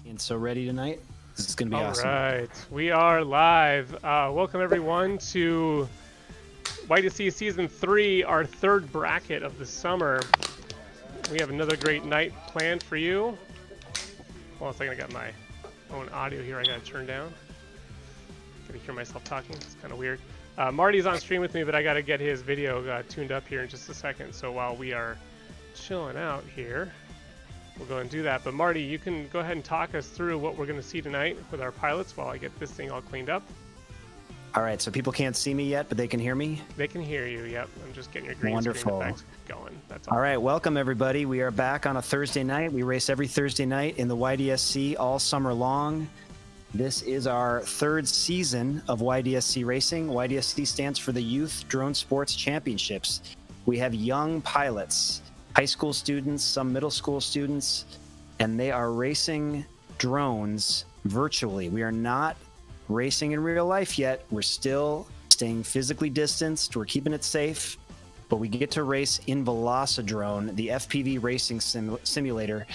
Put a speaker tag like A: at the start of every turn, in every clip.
A: And so ready tonight? This is going to be awesome.
B: All right, we are live. Welcome everyone to YDSC Season 3, our third bracket of the summer. We have another great night planned for you. Hold on a second, I got my own audio here I got to turn down. I can hear myself talking, it's kind of weird. Marty's on stream with me, but I got to get his video tuned up here in just a second. So while we are chilling out here, we'll go and do that. But Marty, you can go ahead and talk us through what we're going to see tonight with our pilots while I get this thing all cleaned up.
A: All right, so people can't see me yet, but they can hear me?
B: They can hear you, yep. I'm just getting your green
A: Wonderful.
B: screen effects going. That's all.
A: All right, welcome everybody. We are back on a Thursday night. We race every Thursday night in the YDSC all summer long. This is our third season of YDSC racing. YDSC stands for the Youth Drone Sports Championships. We have young pilots, high school students, some middle school students, and they are racing drones virtually. We are not racing in real life yet. We're still staying physically distanced. We're keeping it safe, but we get to race in VelociDrone, the FPV racing simulator,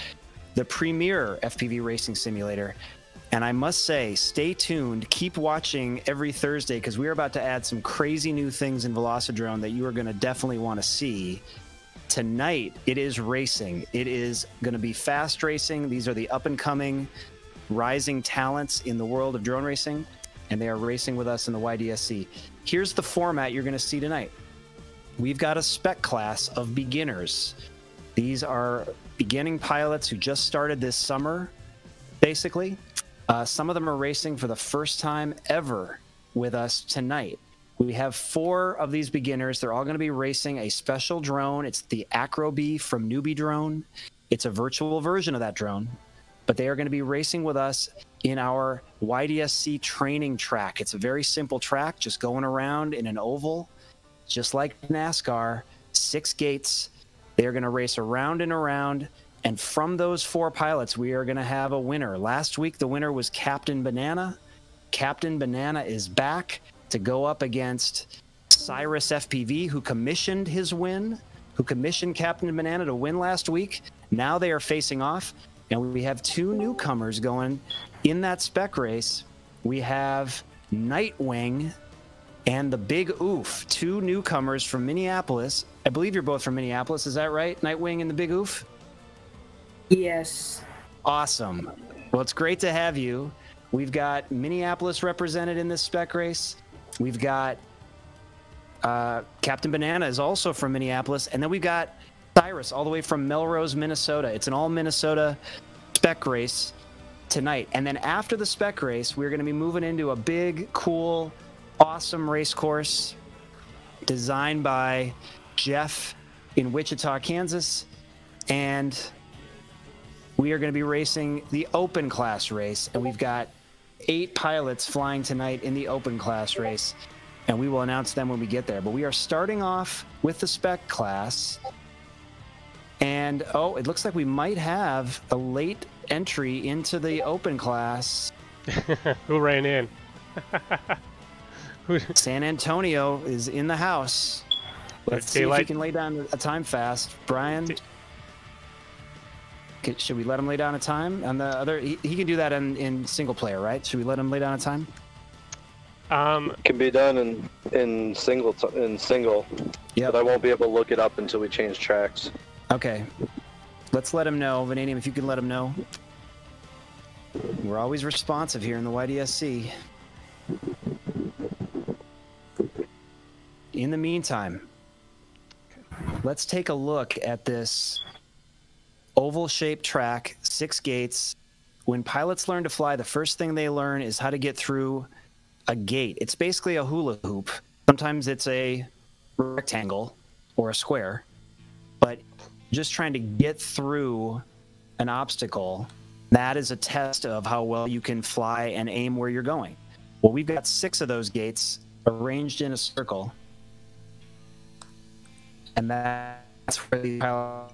A: the premier FPV racing simulator. And I must say, stay tuned. Keep watching every Thursday because we're about to add some crazy new things in VelociDrone that you are going to definitely want to see. Tonight, it is racing. It is going to be fast racing. These are the up-and-coming rising talents in the world of drone racing, and they are racing with us in the YDSC. Here's the format you're going to see tonight. We've got a spec class of beginners. These are beginning pilots who just started this summer, basically. Some of them are racing for the first time ever with us tonight. We have 4 of these beginners. They're all going to be racing a special drone. It's the Acro-Bee from Newbie Drone. It's a virtual version of that drone, but they are going to be racing with us in our YDSC training track. It's a very simple track, just going around in an oval, just like NASCAR, 6 gates. They're going to race around and around. And from those 4 pilots, we are going to have a winner. Last week, the winner was Captain Banana. Captain Banana is back to go up against Cyrus FPV, who commissioned Captain Banana to win last week. Now they are facing off, and we have two newcomers going in that spec race. We have Nightwing and the Big Oof, two newcomers from Minneapolis. I believe you're both from Minneapolis. Is that right? Nightwing and the Big Oof?
C: Yes.
A: Awesome. Well, it's great to have you. We've got Minneapolis represented in this spec race. We've got Captain Banana is also from Minneapolis. And then we've got Cyrus all the way from Melrose, Minnesota. It's an all Minnesota spec race tonight. And then after the spec race, we're going to be moving into a big, cool, awesome race course designed by Jeff in Wichita, Kansas. And we are going to be racing the open class race. And we've got 8 pilots flying tonight in the open class race. And we will announce them when we get there. But we are starting off with the spec class. And, oh, it looks like we might have a late entry into the open class.
B: Who ran in?
A: San Antonio is in the house. Let's see if he can lay down a time fast. Brian, should we let him lay down a time? On the other, he can do that in single player, right? Should we let him lay down a time?
D: It can be done in single.
A: Yep.
D: But I won't be able to look it up until we change tracks.
A: Okay. Let's let him know. Vanadium, if you can let him know. We're always responsive here in the YDSC. In the meantime, let's take a look at this oval-shaped track, 6 gates. When pilots learn to fly, the first thing they learn is how to get through a gate. It's basically a hula hoop. Sometimes it's a rectangle or a square, but just trying to get through an obstacle, that is a test of how well you can fly and aim where you're going. Well, we've got 6 of those gates arranged in a circle, and that's where the pilots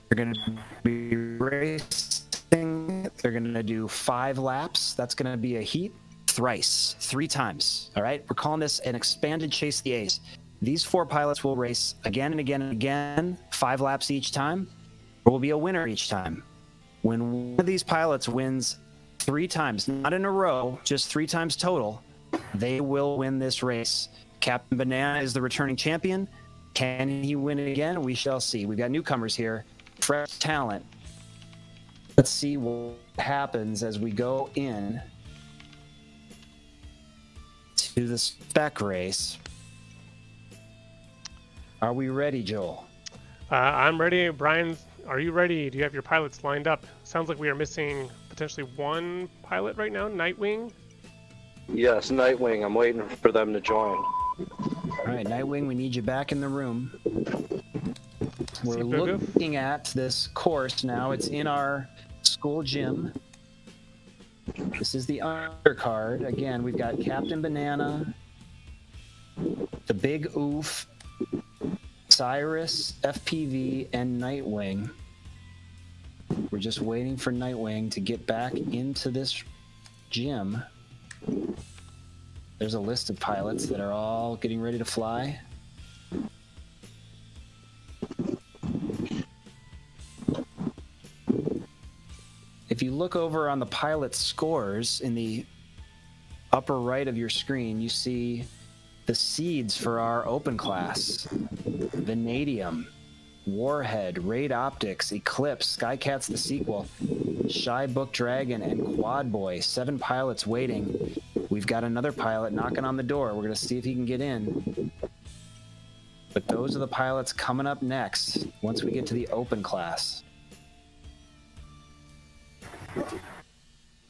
A: are going to be racing. They're going to do 5 laps. That's going to be a heat thrice, 3 times. All right, we're calling this an expanded Chase the Ace. These 4 pilots will race again and again and again, 5 laps each time. There will be a winner each time. When one of these pilots wins 3 times, not in a row, just 3 times total, they will win this race. Captain Banana is the returning champion. Can he win it again? We shall see. We've got newcomers here, fresh talent. Let's see what happens as we go in to the spec race. Are we ready, Joel?
B: I'm ready. Brian, are you ready? Do you have your pilots lined up? Sounds like we are missing potentially 1 pilot right now, Nightwing.
D: Yes, Nightwing. I'm waiting for them to join.
A: All right, Nightwing, we need you back in the room. We're looking at this course now. It's in our school gym. This is the undercard. Again, we've got Captain Banana, the Big Oof, Cyrus, FPV, and Nightwing. We're just waiting for Nightwing to get back into this gym. There's a list of pilots that are all getting ready to fly. If you look over on the pilot scores in the upper right of your screen, you see the seeds for our open class. Vanadium, Warhead, Raid Optics, Eclipse, Skycats the sequel, Shy Book Dragon, and Quad Boy. 7 pilots waiting. We've got another pilot knocking on the door. We're going to see if he can get in. But those are the pilots coming up next once we get to the open class.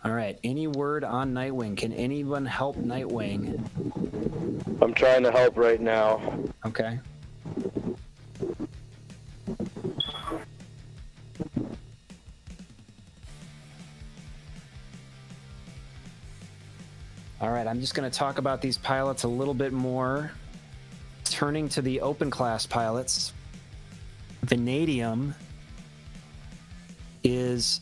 A: All right, any word on Nightwing? Can anyone help Nightwing?
D: I'm trying to help right now.
A: Okay. All right, I'm just going to talk about these pilots a little bit more. Turning to the open class pilots, Vanadium is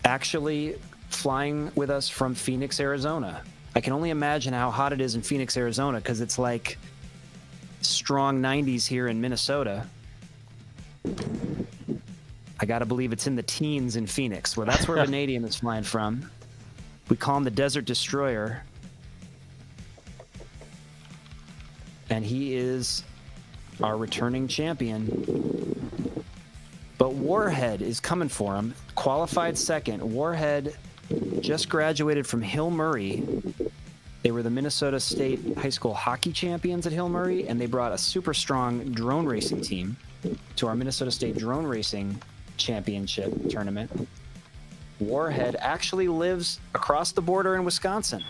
A: actually flying with us from Phoenix, Arizona. I can only imagine how hot it is in Phoenix, Arizona, because it's like strong 90s here in Minnesota. I gotta believe it's in the teens in Phoenix, where that's where Vanadium is flying from. We call him the Desert Destroyer. And he is our returning champion. But Warhead is coming for him. Qualified second. Warhead just graduated from Hill Murray. They were the Minnesota State High School hockey champions at Hill Murray, and they brought a super strong drone racing team to our Minnesota State Drone Racing Championship tournament. Warhead actually lives across the border in Wisconsin.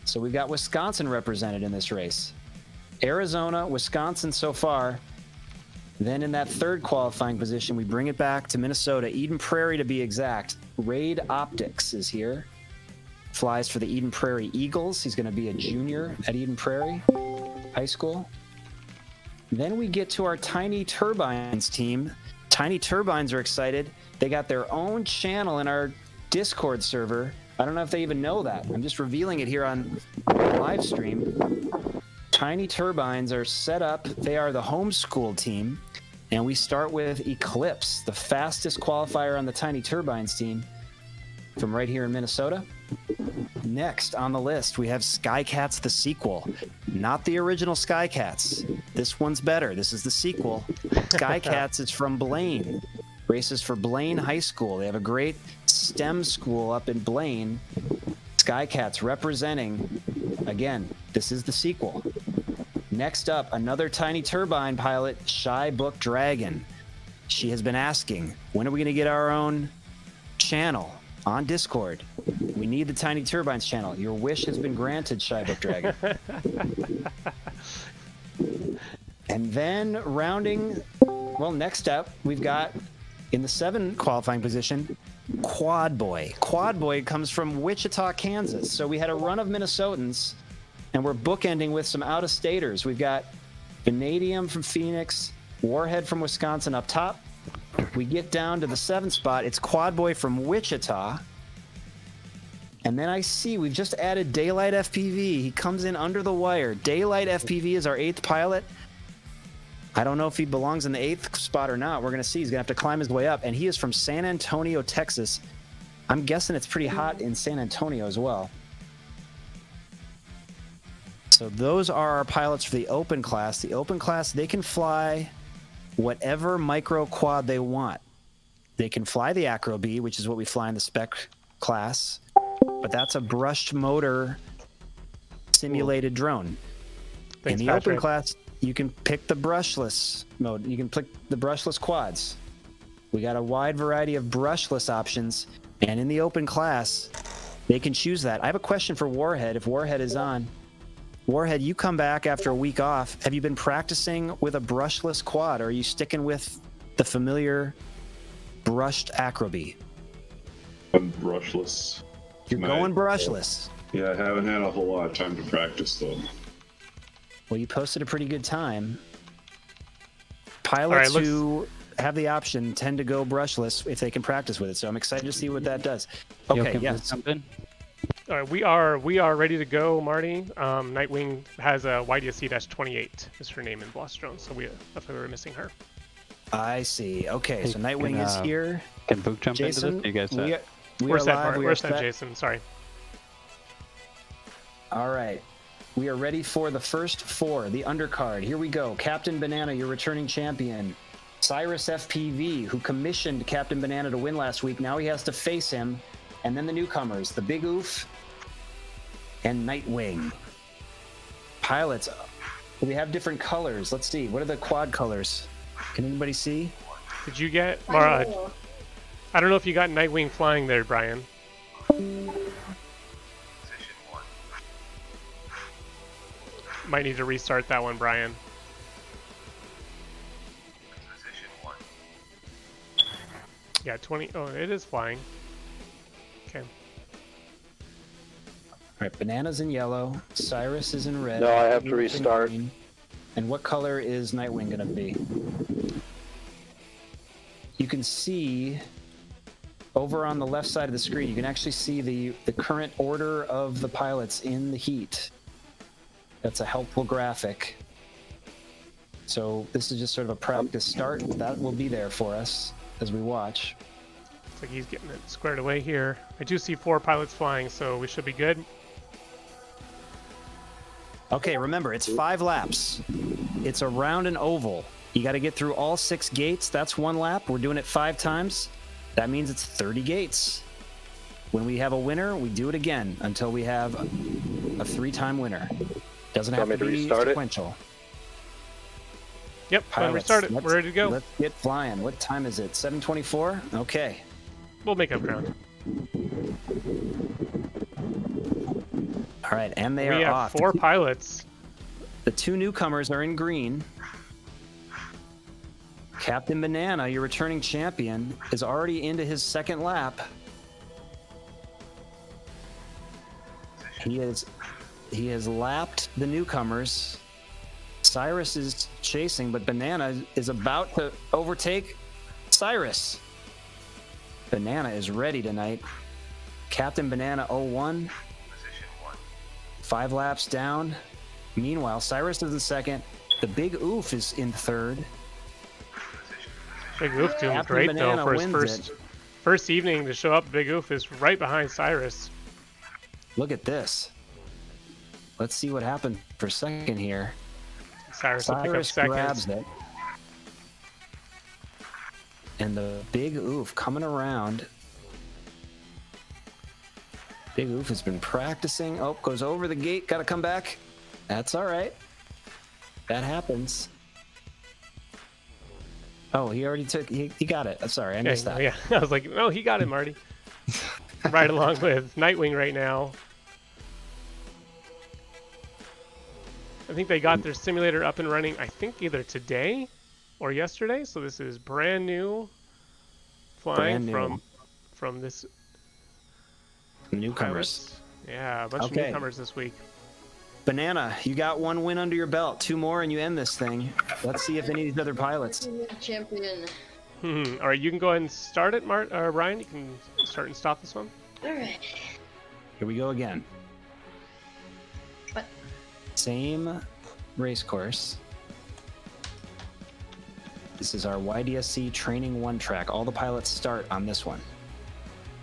A: So we've got Wisconsin represented in this race. Arizona, Wisconsin so far. Then in that third qualifying position, we bring it back to Minnesota, Eden Prairie to be exact. Raid Optics is here. Flies for the Eden Prairie Eagles. He's going to be a junior at Eden Prairie High School. Then we get to our Tiny Turbines team. Tiny Turbines are excited. They got their own channel in our Discord server. I don't know if they even know that. I'm just revealing it here on live stream. Tiny Turbines are set up. They are the homeschool team. And we start with Eclipse, the fastest qualifier on the Tiny Turbines team from right here in Minnesota. Next on the list, we have Skycats the sequel. Not the original Skycats. This one's better. This is the sequel. Skycats is from Blaine. Races for Blaine High School. They have a great STEM school up in Blaine. Skycats representing, again, this is the sequel. Next up, another Tiny Turbine pilot, Shy Book Dragon. She has been asking, when are we going to get our own channel on Discord? We need the Tiny Turbines channel. Your wish has been granted, Shy Book Dragon. And then rounding, well, next up, we've got in the 7 qualifying position, Quad Boy. Quad Boy comes from Wichita, Kansas. So we had a run of Minnesotans, and we're bookending with some out-of-staters. We've got Vanadium from Phoenix, Warhead from Wisconsin up top. We get down to the 7th spot. It's Quad Boy from Wichita. And then I see we've just added Daylight FPV. He comes in under the wire. Daylight FPV is our 8th pilot. I don't know if he belongs in the 8th spot or not. We're going to see. He's going to have to climb his way up. And he is from San Antonio, Texas. I'm guessing it's pretty hot in San Antonio as well. So those are our pilots for the open class. The open class, they can fly whatever micro quad they want. They can fly the Acro B, which is what we fly in the spec class. But that's a brushed motor simulated drone.
B: Thanks,
A: in the
B: Patrick.
A: open class, you can pick the brushless mode. You can pick the brushless quads. We got a wide variety of brushless options. And in the open class, they can choose that. I have a question for Warhead, if Warhead is on. Warhead, you come back after a week off. Have you been practicing with a brushless quad, or are you sticking with the familiar brushed Acroby?
E: I'm brushless.
A: You're going brushless.
E: Yeah, I haven't had a whole lot of time to practice, though.
A: Well, you posted a pretty good time. Pilots who have the option tend to go brushless if they can practice with it, so I'm excited to see what that does. Okay, yes.
B: All right, we are ready to go, Marty. Nightwing has a YDSC-28 is her name in VelociDrone, so that's why we were missing her.
A: I see. Okay, so Nightwing is here.
F: Can Book jump
A: Jason,
F: into this? You guys
B: Where's that,
A: live.
B: Where's that, Jason? Sorry.
A: All right. We are ready for the first 4, the undercard. Here we go. Captain Banana, your returning champion. Cyrus FPV, who commissioned Captain Banana to win last week. Now he has to face him. And then the newcomers, the Big Oof and Nightwing. Pilots, we have different colors. Let's see. What are the quad colors? Can anybody see?
B: Did you get Mara? I don't know if you got Nightwing flying there, Brian. Might need to restart that one, Brian. Yeah, 20. Oh, it is flying. Okay.
A: All right, Banana's in yellow. Cyrus is in red.
D: No, I have to restart.
A: And what color is Nightwing going to be? You can see over on the left side of the screen, you can actually see the current order of the pilots in the heat. That's a helpful graphic. So this is just sort of a practice start. That will be there for us as we watch.
B: Looks like he's getting it squared away here. I do see 4 pilots flying, so we should be good.
A: Okay, remember, it's 5 laps. It's around an oval. You got to get through all 6 gates. That's 1 lap. We're doing it 5 times. That means it's 30 gates. When we have a winner, we do it again until we have a 3-time winner. Doesn't have to be sequential.
B: Yep, restart it. We're ready to go.
A: Let's get flying. What time is it? 7:24? Okay.
B: We'll make up ground.
A: All right, and they
B: we
A: are
B: have
A: off.
B: 4 pilots.
A: The 2 newcomers are in green. Captain Banana, your returning champion, is already into his 2nd lap. He has lapped the newcomers. Cyrus is chasing, but Banana is about to overtake Cyrus. Banana is ready tonight. Captain Banana 01. 5 laps down. Meanwhile, Cyrus is in 2nd. The Big Oof is in 3rd.
B: Big Oof doing
A: Captain
B: great
A: Banana
B: though for his first evening to show up. Big Oof is right behind Cyrus.
A: Look at this. Let's see what happened for 2nd here.
B: Cyrus will pick up 2nd.
A: Grabs it. And the Big Oof coming around. Big Oof has been practicing. Oh, goes over the gate. Got to come back. That's all right. That happens. Oh, he already took... He got it. I'm sorry, I missed that.
B: Yeah, I was like, no, he got it, Marty. Right along with Nightwing right now. I think they got their simulator up and running, I think either today or yesterday. So this is brand new flying from this
A: newcomers.
B: Pirates. Yeah, a bunch of newcomers this week.
A: Banana, you got 1 win under your belt. 2 more and you end this thing. Let's see if any of these other pilots.
C: Champion.
B: All right, you can go ahead and start it, Ryan. You can start and stop this one.
C: All right.
A: Here we go again.
C: What?
A: Same race course. This is our YDSC Training 1 track. All the pilots start on this one.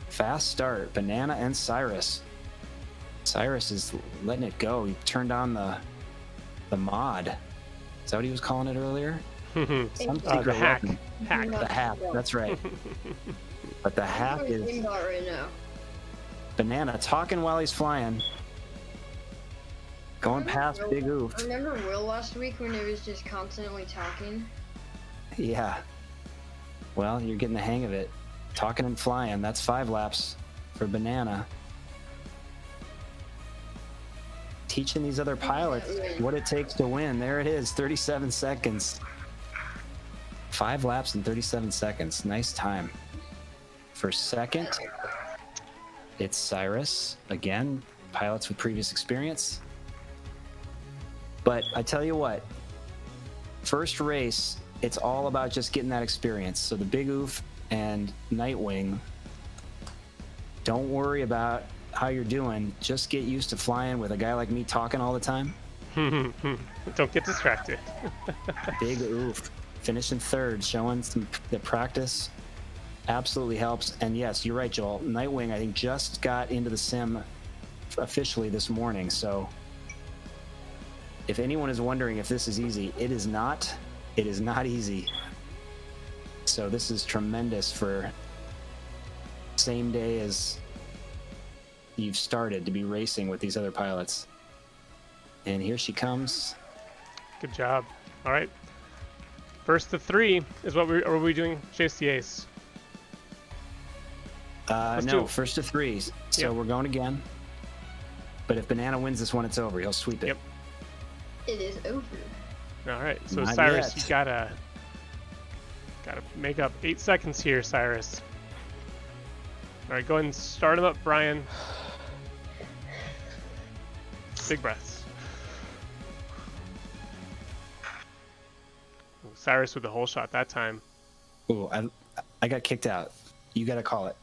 A: Fast start, Banana and Cyrus. Cyrus is letting it go. He turned on the mod. Is that what he was calling it earlier? Some secret
B: the hack.
A: weapon. The hack, that's right. But the hack is...
C: Right now.
A: Banana talking while he's flying. Going past Big Oof.
C: Remember Will last week when he was just constantly talking?
A: Yeah. Well, you're getting the hang of it. Talking and flying. That's 5 laps for Banana. Teaching these other pilots what it takes to win. There it is, 37 seconds. 5 laps in 37 seconds. Nice time. For 2nd, it's Cyrus. Again, pilots with previous experience. But I tell you what, first race, it's all about just getting that experience. So the Big Oof and Nightwing, don't worry about how you're doing. Just get used to flying with a guy like me talking all the time.
B: Don't get distracted.
A: Big Oof finishing 3rd, showing the practice absolutely helps. And yes, you're right, Joel. Nightwing, I think, just got into the sim officially this morning. So if anyone is wondering if this is easy, it is not. It is not easy. So this is tremendous for same day as you've started to be racing with these other pilots. And here she comes.
B: Good job. All right. First to 3 is what are we doing? Chase the ace.
A: No, first to 3. So we're going again. But if Banana wins this one, it's over. He'll sweep it.
B: Yep.
C: It is over.
B: All right. So
A: Not
B: Cyrus,
A: yet.
B: you gotta make up 8 seconds here, Cyrus. All right, go ahead and start him up, Brian. Big breaths. Cyrus with the whole shot that time.
A: Ooh, I got kicked out. You got to call it.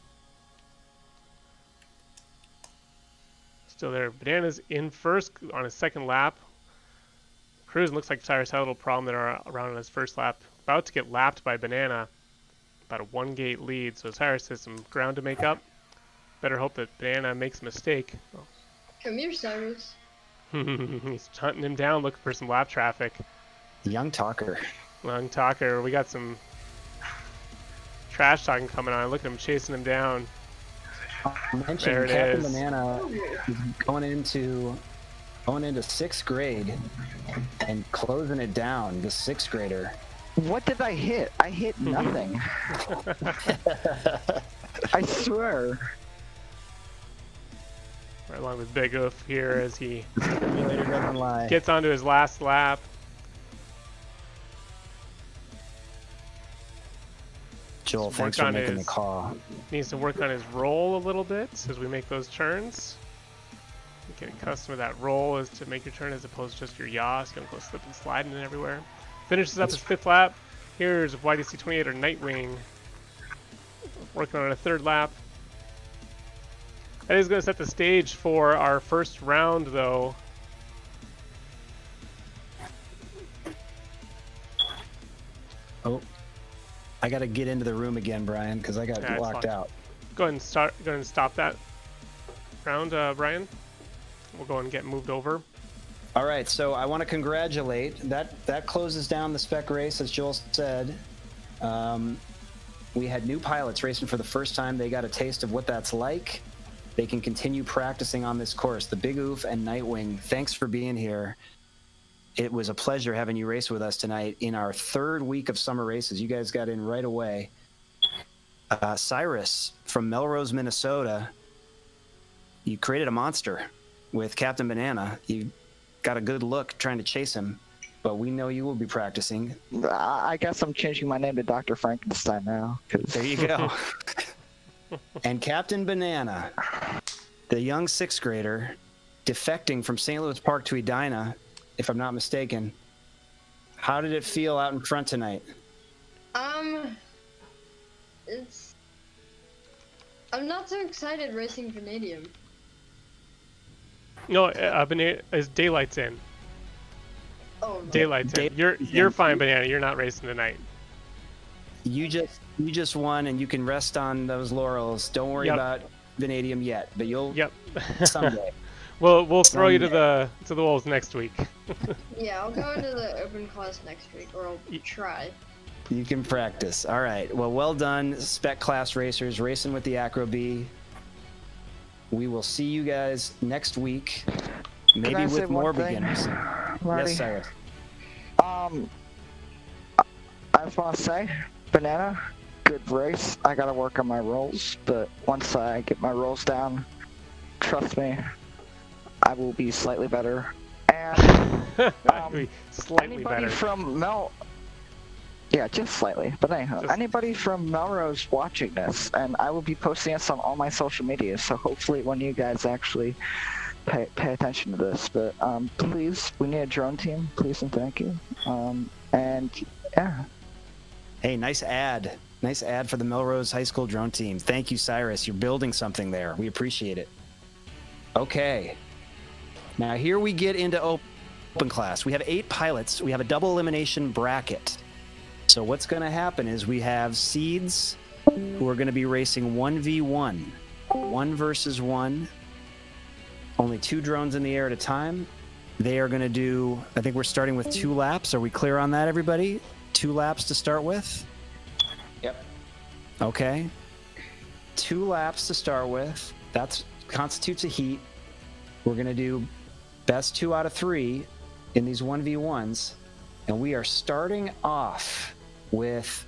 B: Still there. Banana's in first on his second lap. Cruz looks like Cyrus had a little problem there around on his first lap. About to get lapped by Banana. About a 1-gate lead, so Cyrus has some ground to make up. Better hope that Banana makes a mistake. Oh.
C: Come here, Cyrus.
B: He's hunting him down, looking for some lap traffic.
A: Young talker.
B: Young talker. We got some trash talking coming on. Look at him chasing him down. There it
A: Captain
B: is.
A: Banana is going into 6th grade and closing it down. The 6th grader.
F: What did I hit? I hit nothing. I swear.
B: Right along with Big Oof here as he
A: Doesn't lie.
B: gets onto his last lap.
A: Joel, thanks for making the call.
B: Needs to work on his roll a little bit as we make those turns. Get accustomed to that roll is to make your turn as opposed to just your yaw, so you don't go slipping and sliding and everywhere. Finishes up his 5th lap. Here's YDSC 28 or Nightwing working on a 3rd lap. That is going to set the stage for our first round, though.
A: Oh, I got to get into the room again, Brian, because I got locked out.
B: Go ahead and Go ahead and stop that round, Brian. We'll go and get moved over.
A: All right, so I want to congratulate. That closes down the spec race, as Joel said. We had new pilots racing for the first time. They got a taste of what that's like. They can continue practicing on this course. The Big Oof and Nightwing, thanks for being here. It was a pleasure having you race with us tonight in our 3rd week of summer races. You guys got in right away. Cyrus from Melrose, Minnesota, you created a monster with Captain Banana. You got a good look trying to chase him, but we know you will be practicing.
F: I guess I'm changing my name to Dr. Frankenstein now.
A: There you go. And Captain Banana, the young 6th grader, defecting from St. Louis Park to Edina, if I'm not mistaken. How did it feel out in front tonight?
C: I'm not so excited racing Vanadium.
B: No, is Daylight's in.
C: Oh, no.
B: Daylight's in. You're fine, Banana. You're not racing tonight.
A: You just won, and you can rest on those laurels. Don't worry about Vanadium yet, but you'll someday.
B: We'll throw you to the wolves next week.
C: Yeah, I'll go into the open class next week, or I'll try.
A: You can practice. All right. Well done, spec class racers, racing with the Acro Bee. We will see you guys next week, maybe with more beginners.
F: Marty?
A: Yes, Cyrus.
F: I just want to say, Banana, good race. I gotta work on my rolls, but once I get my rolls down, trust me, I will be slightly better. And
B: slightly
F: anybody
B: better.
F: from yeah, just slightly. But anyhow, anybody from Melrose watching this, and I will be posting this on all my social media, so hopefully when you guys actually pay attention to this. But please, we need a drone team, please and thank you. And yeah.
A: Hey, nice ad. Nice ad for the Melrose High School drone team. Thank you, Cyrus. You're building something there. We appreciate it. Okay. Now here we get into open class. We have 8 pilots. We have a double elimination bracket. So what's going to happen is we have seeds who are going to be racing 1v1, 1 versus 1, only 2 drones in the air at a time. They are going to do, I think we're starting with 2 laps. Are we clear on that, everybody? 2 laps to start with?
D: Yep.
A: Okay. 2 laps to start with. That constitutes a heat. We're going to do best 2 out of 3 in these 1v1s. And we are starting off with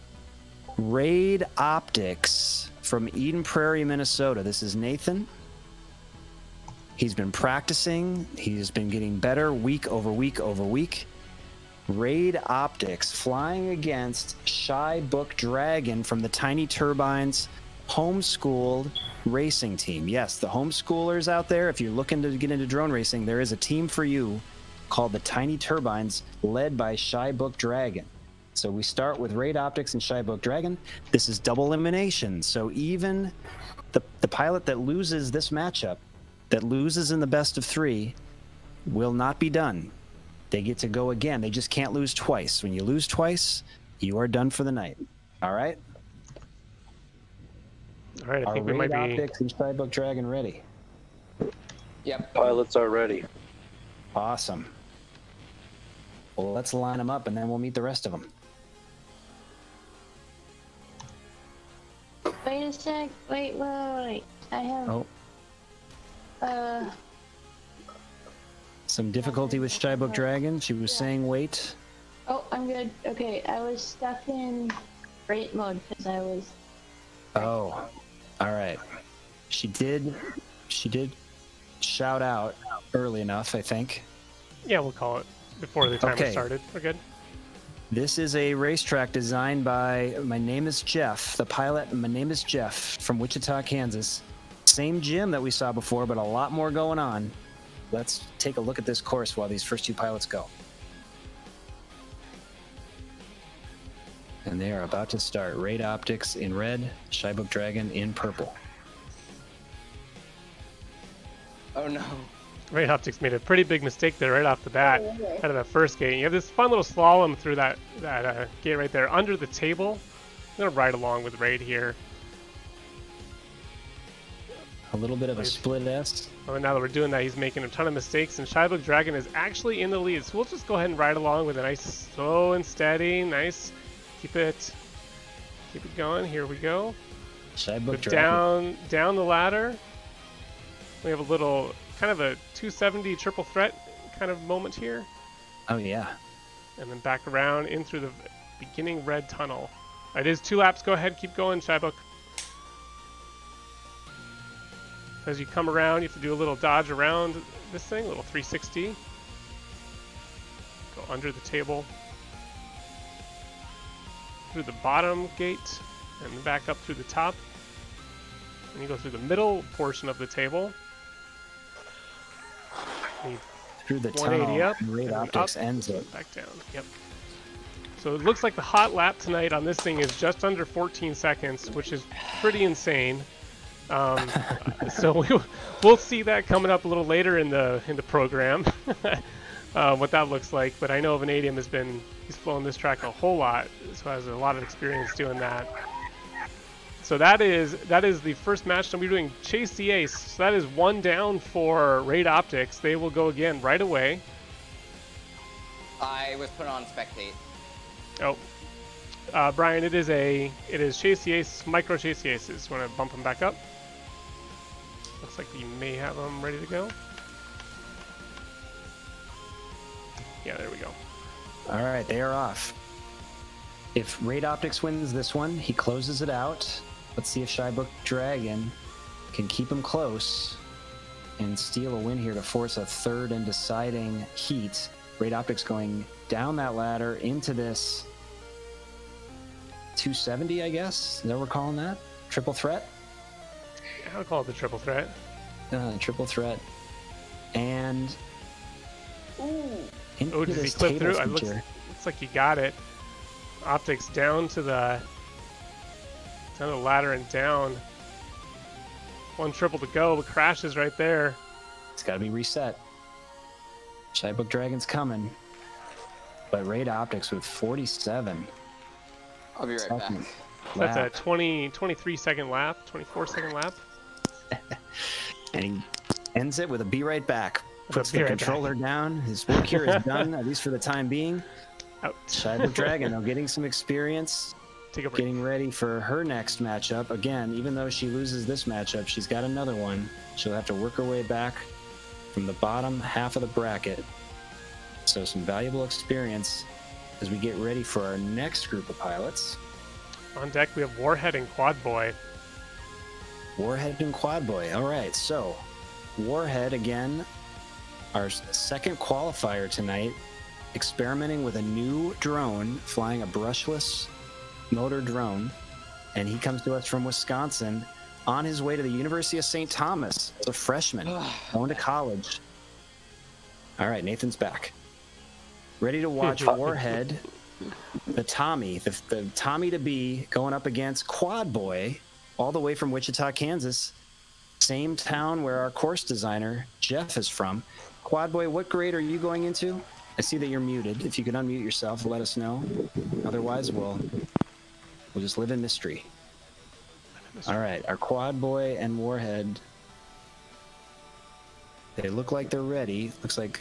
A: Raid Optics from Eden Prairie, Minnesota. This is Nathan. He's been practicing. He's been getting better week over week over week. Raid Optics flying against Shy Book Dragon from the Tiny Turbines homeschooled racing team. Yes, the homeschoolers out there, if you're looking to get into drone racing, there is a team for you called the Tiny Turbines, led by Shy Book Dragon. So we start with Raid Optics and Shy Book Dragon. This is double elimination. So even the pilot that loses this matchup that loses in the best of 3 will not be done. They get to go again. They just can't lose twice. When you lose twice, you are done for the night. All right?
B: All right, I think we might be...
A: Optics and Skybook Dragon ready?
D: Yep. Pilots are ready.
A: Awesome. Well, let's line them up, and then we'll meet the rest of them.
G: Wait a sec. Wait. I have...
A: Oh. Some difficulty with Skybook Dragon. She was saying wait.
G: Oh, I'm good. Okay, I was stuck in rate mode because I was...
A: Oh. All right. She did shout out early enough, I think.
B: Yeah, we'll call it before the timer started. We're good.
A: This is a racetrack designed by, my name is Jeff, the pilot. My name is Jeff from Wichita, Kansas. Same gym that we saw before, but a lot more going on. Let's take a look at this course while these first 2 pilots go. And they are about to start. Raid Optics in red, Skybook Dragon in purple.
H: Oh no.
B: Raid Optics made a pretty big mistake there right off the bat, out of that first gate. You have this fun little slalom through that gate right there under the table. I'm going to ride along with Raid here.
A: A little bit of a split S.
B: Oh, now that we're doing that, he's making a ton of mistakes, and Skybook Dragon is actually in the lead. So we'll just go ahead and ride along with a nice slow and steady. Nice. Keep it going. Here we go.
A: Skybook Dragon.
B: Down the ladder. We have a little kind of a 270 triple threat kind of moment here.
A: Oh yeah.
B: And then back around in through the beginning red tunnel. It is 2 laps. Go ahead, keep going, Skybook. As you come around, you have to do a little dodge around this thing, a little 360. Go under the table. Through the bottom gate, and then back up through the top. And you go through the middle portion of the table.
A: Through the
B: 180
A: tunnel,
B: up,
A: Raid Optics ends it.
B: Back down, yep. So it looks like the hot lap tonight on this thing is just under 14 seconds, which is pretty insane. So we'll see that coming up a little later in the program, what that looks like. But I know Vanadium he's flown this track a whole lot, so has a lot of experience doing that. So that is the first match. And we're doing Chase the Ace. So that is 1 down for Raid Optics. They will go again right away.
H: I was put on spectate.
B: Oh. Brian, it is Chase the Ace, micro Chase the Aces. Want to bump them back up? Looks like you may have them ready to go. Yeah, there we go.
A: All right, they are off. If Raid Optics wins this one, he closes it out. Let's see if Skybook Dragon can keep him close and steal a win here to force a third and deciding heat. Raid Optics going down that ladder into this 270, I guess. Is that what we're calling that? Triple threat?
B: I'll call it the triple threat.
A: Triple threat. And...
B: Oh, did he clip through? It looks like he got it. Optics down to the ladder and down. 1 triple to go, but crashes right there.
A: It's got to be reset. Skybook Dragon's coming. But Raid Optics with 47.
H: I'll be right back.
B: That's a 23 second lap, 24 second lap.
A: And he ends it with a be right back. Puts the controller down. His work here is done, at least for the time being.
B: Out.
A: Skybook Dragon now getting some experience.
B: Take a break.
A: Getting ready for her next matchup. Again, even though she loses this matchup, she's got another one. She'll have to work her way back from the bottom half of the bracket. So some valuable experience as we get ready for our next group of pilots.
B: On deck, we have Warhead and Quad Boy.
A: Warhead and Quad Boy. All right, so Warhead again, our second qualifier tonight, experimenting with a new drone, flying a brushless motor drone, and he comes to us from Wisconsin on his way to the University of St. Thomas as a freshman, going to college. All right, Nathan's back. Ready to watch Warhead, the Tommy to be going up against Quad Boy, all the way from Wichita, Kansas. same town where our course designer, Jeff, is from. Quad Boy, what grade are you going into? I see that you're muted. If you could unmute yourself, let us know. Otherwise, we'll just live in mystery. All right, our Quad Boy and Warhead. They look like they're ready. Looks like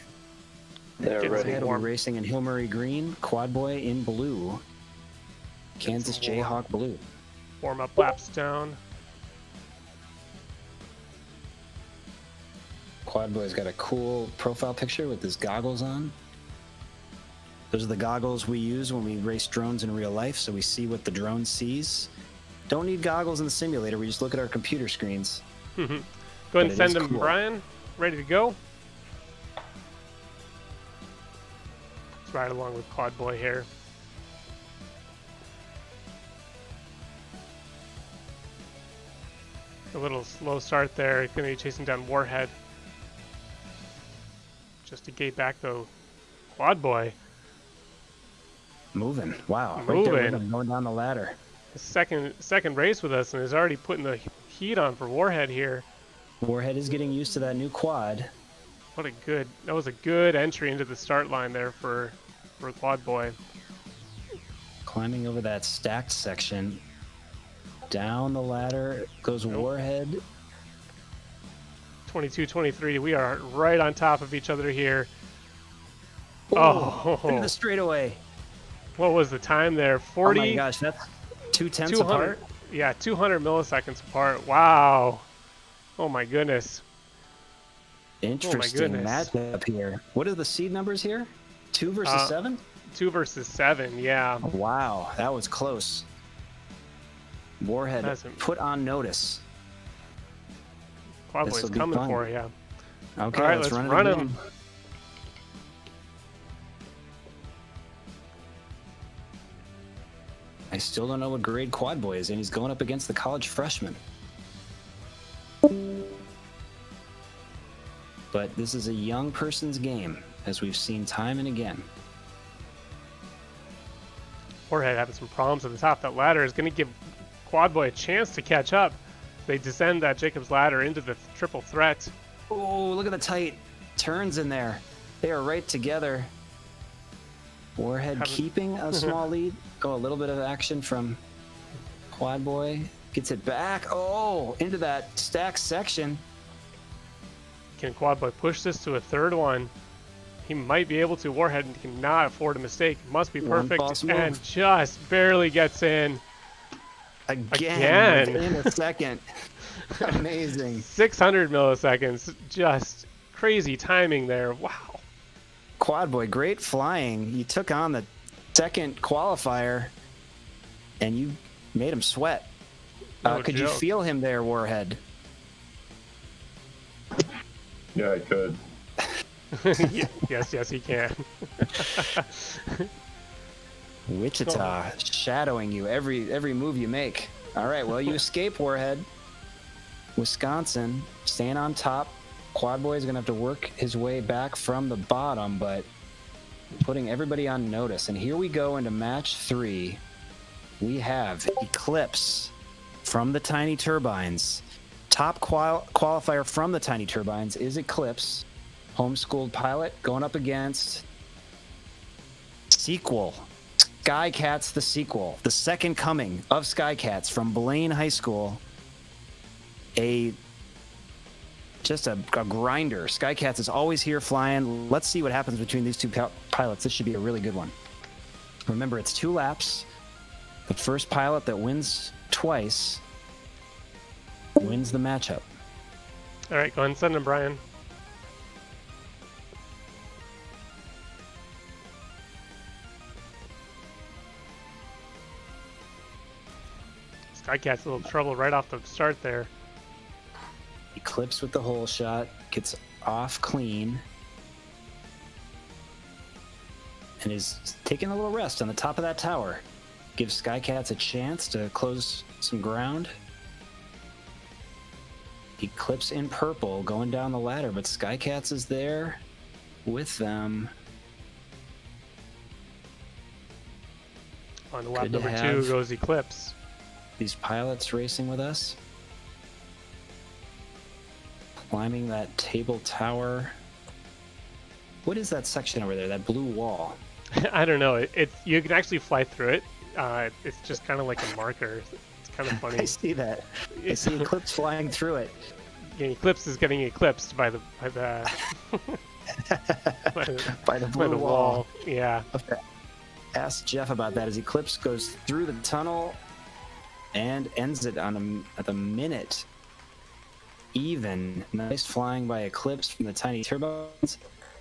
D: They're ready.
A: Warhead will be racing in Hillmurray green, Quad Boy in blue, Kansas Jayhawk blue.
B: Warm up laps down.
A: Quad Boy's got a cool profile picture with his goggles on. Those are the goggles we use when we race drones in real life, so we see what the drone sees. Don't need goggles in the simulator, we just look at our computer screens.
B: Go ahead and send him, cool. Brian. Ready to go? Let's ride along with Quad Boy here. A little slow start there. He's going to be chasing down Warhead. Just to gate back, though, Quad Boy.
A: Moving. Wow.
B: Moving.
A: Right there with him, going down the ladder.
B: His second race with us, and is already putting the heat on for Warhead here.
A: Warhead is getting used to that new quad.
B: That was a good entry into the start line there for Quad Boy.
A: Climbing over that stacked section. Down the ladder goes Warhead.
B: 22-23. We are right on top of each other here.
A: Into the straightaway.
B: What was the time there? 40.
A: Oh my gosh, that's 0.2 apart.
B: Yeah, 200 milliseconds apart. Wow. Oh my goodness.
A: Interesting matchup here. What are the seed numbers here? 2 versus 7?
B: 2 versus 7, yeah.
A: Wow, that was close. Warhead put on notice.
B: Quad Boy's coming for you.
A: Okay,
B: all right, let's run him.
A: I still don't know what grade Quad Boy is in. He's going up against the college freshman. But this is a young person's game, as we've seen time and again.
B: Warhead having some problems at the top. That ladder is going to give Quad Boy a chance to catch up. They descend that Jacob's ladder into the triple threat.
A: Oh, look at the tight turns in there. They are right together. Warhead keeping a small lead. Oh, a little bit of action from Quad Boy. Gets it back. Oh, into that stack section.
B: Can Quad Boy push this to a third one? He might be able to. Warhead cannot afford a mistake. Must be perfect. And just barely gets in.
A: Again. In a second. Amazing.
B: 600 milliseconds. Just crazy timing there. Wow.
A: Quad Boy, great flying. You took on the second qualifier and you made him sweat. Could you feel him there, Warhead?
E: Yeah, I could.
B: Yes, he can.
A: Wichita shadowing you every move you make. All right, well, you escape, Warhead. Wisconsin staying on top. Quad Boy is going to have to work his way back from the bottom, but putting everybody on notice. And here we go into match 3. We have Eclipse from the Tiny Turbines. Top qualifier from the Tiny Turbines is Eclipse. Homeschooled pilot going up against sequel. Skycats the sequel. The second coming of Skycats from Blaine High School. Just a grinder. Skycats is always here flying. Let's see what happens between these two pilots. This should be a really good one. Remember, it's 2 laps. The first pilot that wins twice wins the matchup.
B: All right, go ahead and send him, Brian. Skycat's a little trouble right off the start there.
A: Eclipse with the hole shot, gets off clean, and is taking a little rest on the top of that tower. Gives Skycats a chance to close some ground. Eclipse in purple going down the ladder, but Skycats is there with them.
B: On lap number 2 goes Eclipse.
A: These pilots racing with us. Climbing that table tower. What is that section over there? That blue wall?
B: I don't know. You can actually fly through it. It's just kind of like a marker. It's kind of funny.
A: I see that. I see Eclipse flying through it.
B: Yeah, Eclipse is getting eclipsed by the by the
A: blue
B: wall. Yeah.
A: Okay. Ask Jeff about that as Eclipse goes through the tunnel and ends it on at the minute. Even. Nice flying by Eclipse from the tiny turbines.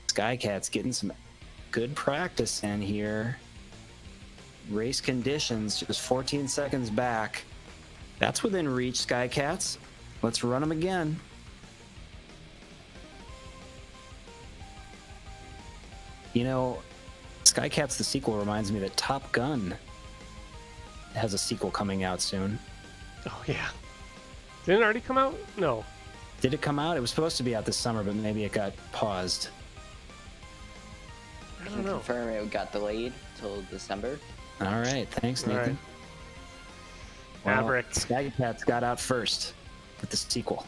A: Skycat's getting some good practice in here. Race conditions just 14 seconds back. That's within reach, Skycats. Let's run them again. You know, Skycats the sequel reminds me that Top Gun has a sequel coming out soon.
B: Oh yeah. Didn't it already come out? No.
A: Did it come out? It was supposed to be out this summer, but maybe it got paused.
B: I don't know.
H: Confirm it got delayed till December.
A: All right, thanks, Nathan.
B: Right. Maverick.
A: Skycats got out first with the sequel.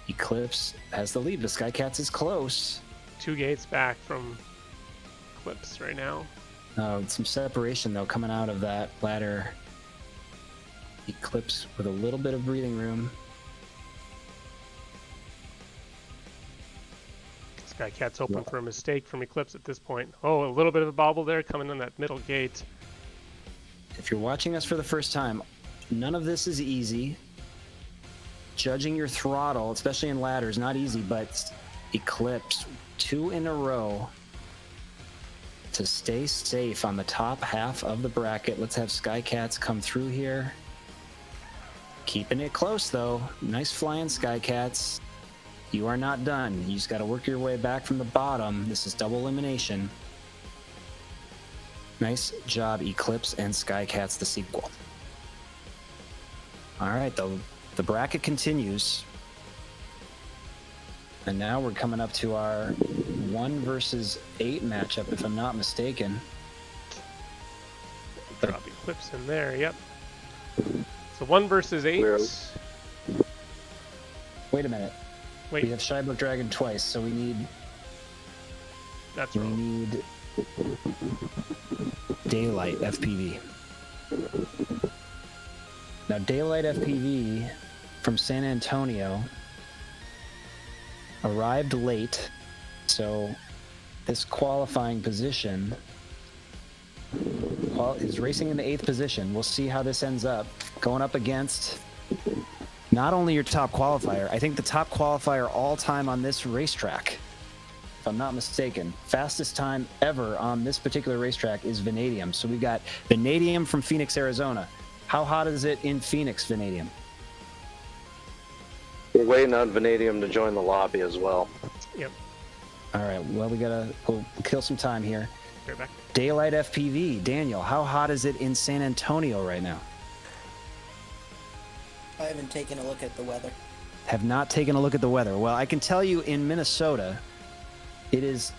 A: Eclipse has the lead. The Skycats is close.
B: 2 gates back from Eclipse right now.
A: Some separation, though, coming out of that ladder. Eclipse with a little bit of breathing room.
B: Skycat's open for a mistake from Eclipse at this point. Oh, a little bit of a bobble there coming in that middle gate.
A: If you're watching us for the first time, none of this is easy. Judging your throttle, especially in ladders, not easy, but Eclipse 2 in a row to stay safe on the top half of the bracket. Let's have Skycats come through here. Keeping it close, though. Nice flying, Skycats. You are not done. You just got to work your way back from the bottom. This is double elimination. Nice job, Eclipse and Skycats, the sequel. All right, the bracket continues. And now we're coming up to our 1 versus 8 matchup, if I'm not mistaken.
B: Drop Eclipse in there, yep. So 1 versus 8.
A: Wait a minute.
B: Wait.
A: We have Shybook Dragon twice, so we need...
B: That's wrong.
A: We need Daylight FPV. Now, Daylight FPV from San Antonio arrived late, so this qualifying position is racing in the 8th position. We'll see how this ends up. Going up against not only your top qualifier, I think the top qualifier all time on this racetrack, if I'm not mistaken. Fastest time ever on this particular racetrack is Vanadium. So we've got Vanadium from Phoenix, Arizona. How hot is it in Phoenix, Vanadium?
D: We're waiting on Vanadium to join the lobby as well.
B: Yep.
A: All right, well, we'll kill some time here.
B: Right back.
A: Daylight FPV, Daniel, how hot is it in San Antonio right now?
I: I haven't taken a look at the weather.
A: Have not taken a look at the weather. Well, I can tell you in Minnesota, it is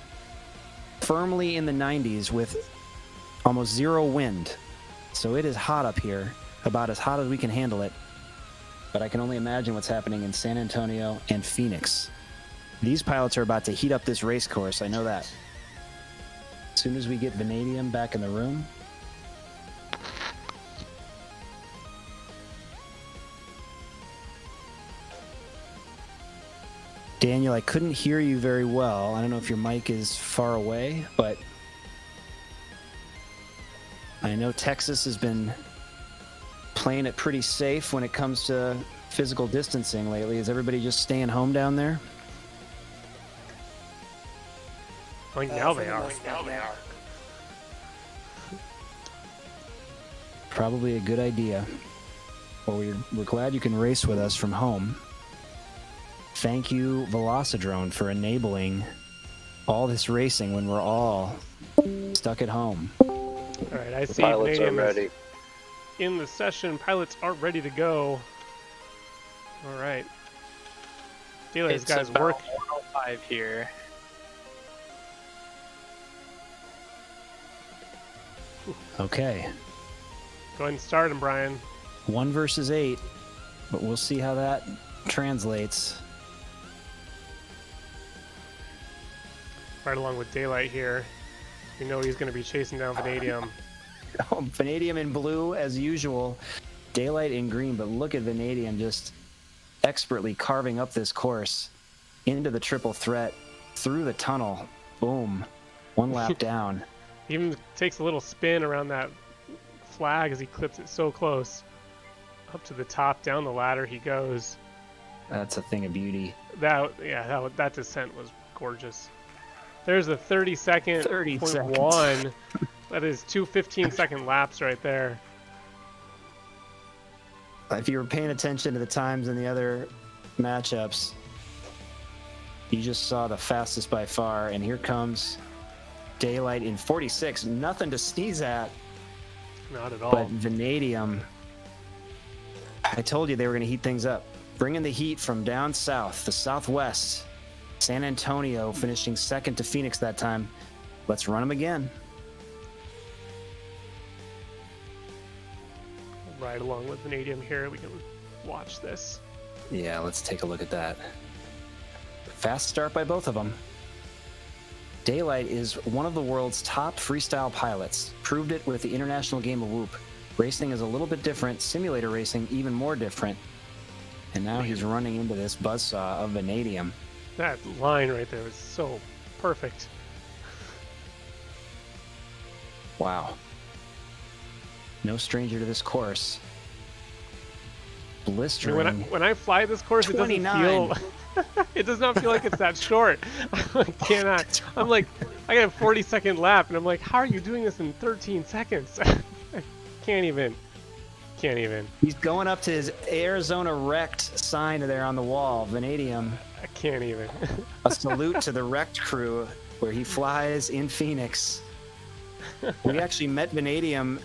A: firmly in the 90s with almost 0 wind. So it is hot up here, about as hot as we can handle it. But I can only imagine what's happening in San Antonio and Phoenix. These pilots are about to heat up this race course, I know that. As soon as we get Vanadium back in the room. Daniel, I couldn't hear you very well. I don't know if your mic is far away, but I know Texas has been playing it pretty safe when it comes to physical distancing lately. Is everybody just staying home down there?
B: Like now they are.
A: Probably a good idea. Well, we're glad you can race with us from home. Thank you, VelociDrone, for enabling all this racing when we're all stuck at home.
B: All right, I see
D: Pilots are
B: Vanadium
D: ready.
B: in the session. Pilots are ready to go. All right. Daylight's guys work.
J: 105 here.
A: Okay.
B: Go ahead and start him, Brian.
A: 1 versus 8, but we'll see how that translates.
B: Right along with Daylight here. You know he's going to be chasing down Vanadium.
A: Oh, Vanadium in blue as usual. Daylight in green, but look at Vanadium just expertly carving up this course into the triple threat, through the tunnel. Boom. One lap down.
B: He even takes a little spin around that flag as he clips it so close. Up to the top, down the ladder he goes.
A: That's a thing of beauty.
B: That descent was gorgeous. There's a 30-second
A: 30 seconds.
B: 0.1. That is two 15-second laps right there.
A: If you were paying attention to the times in the other matchups, you just saw the fastest by far, and here comes Daylight in 46. Nothing to sneeze at.
B: Not at all.
A: But Vanadium, I told you they were going to heat things up. Bringing the heat from down south, the southwest. San Antonio finishing second to Phoenix that time. Let's run them again.
B: Right along with Vanadium here, we can watch this.
A: Yeah, let's take a look at that. Fast start by both of them. Daylight is one of the world's top freestyle pilots. Proved it with the International Game of Whoop. Racing is a little bit different. Simulator racing, even more different. And now he's running into this buzzsaw of Vanadium.
B: That line right there was so perfect.
A: Wow. No stranger to this course. Blistering.
B: When I fly this course,
A: 29.
B: It doesn't feel. It does not feel like it's that short. I cannot. I'm like, I got a 40-second lap, and I'm like, how are you doing this in 13 seconds? I can't even.
A: He's going up to his Arizona Wrecked sign there on the wall. Vanadium.
B: I can't even.
A: A salute to the Wrecked crew, where he flies in Phoenix. We actually met Vanadium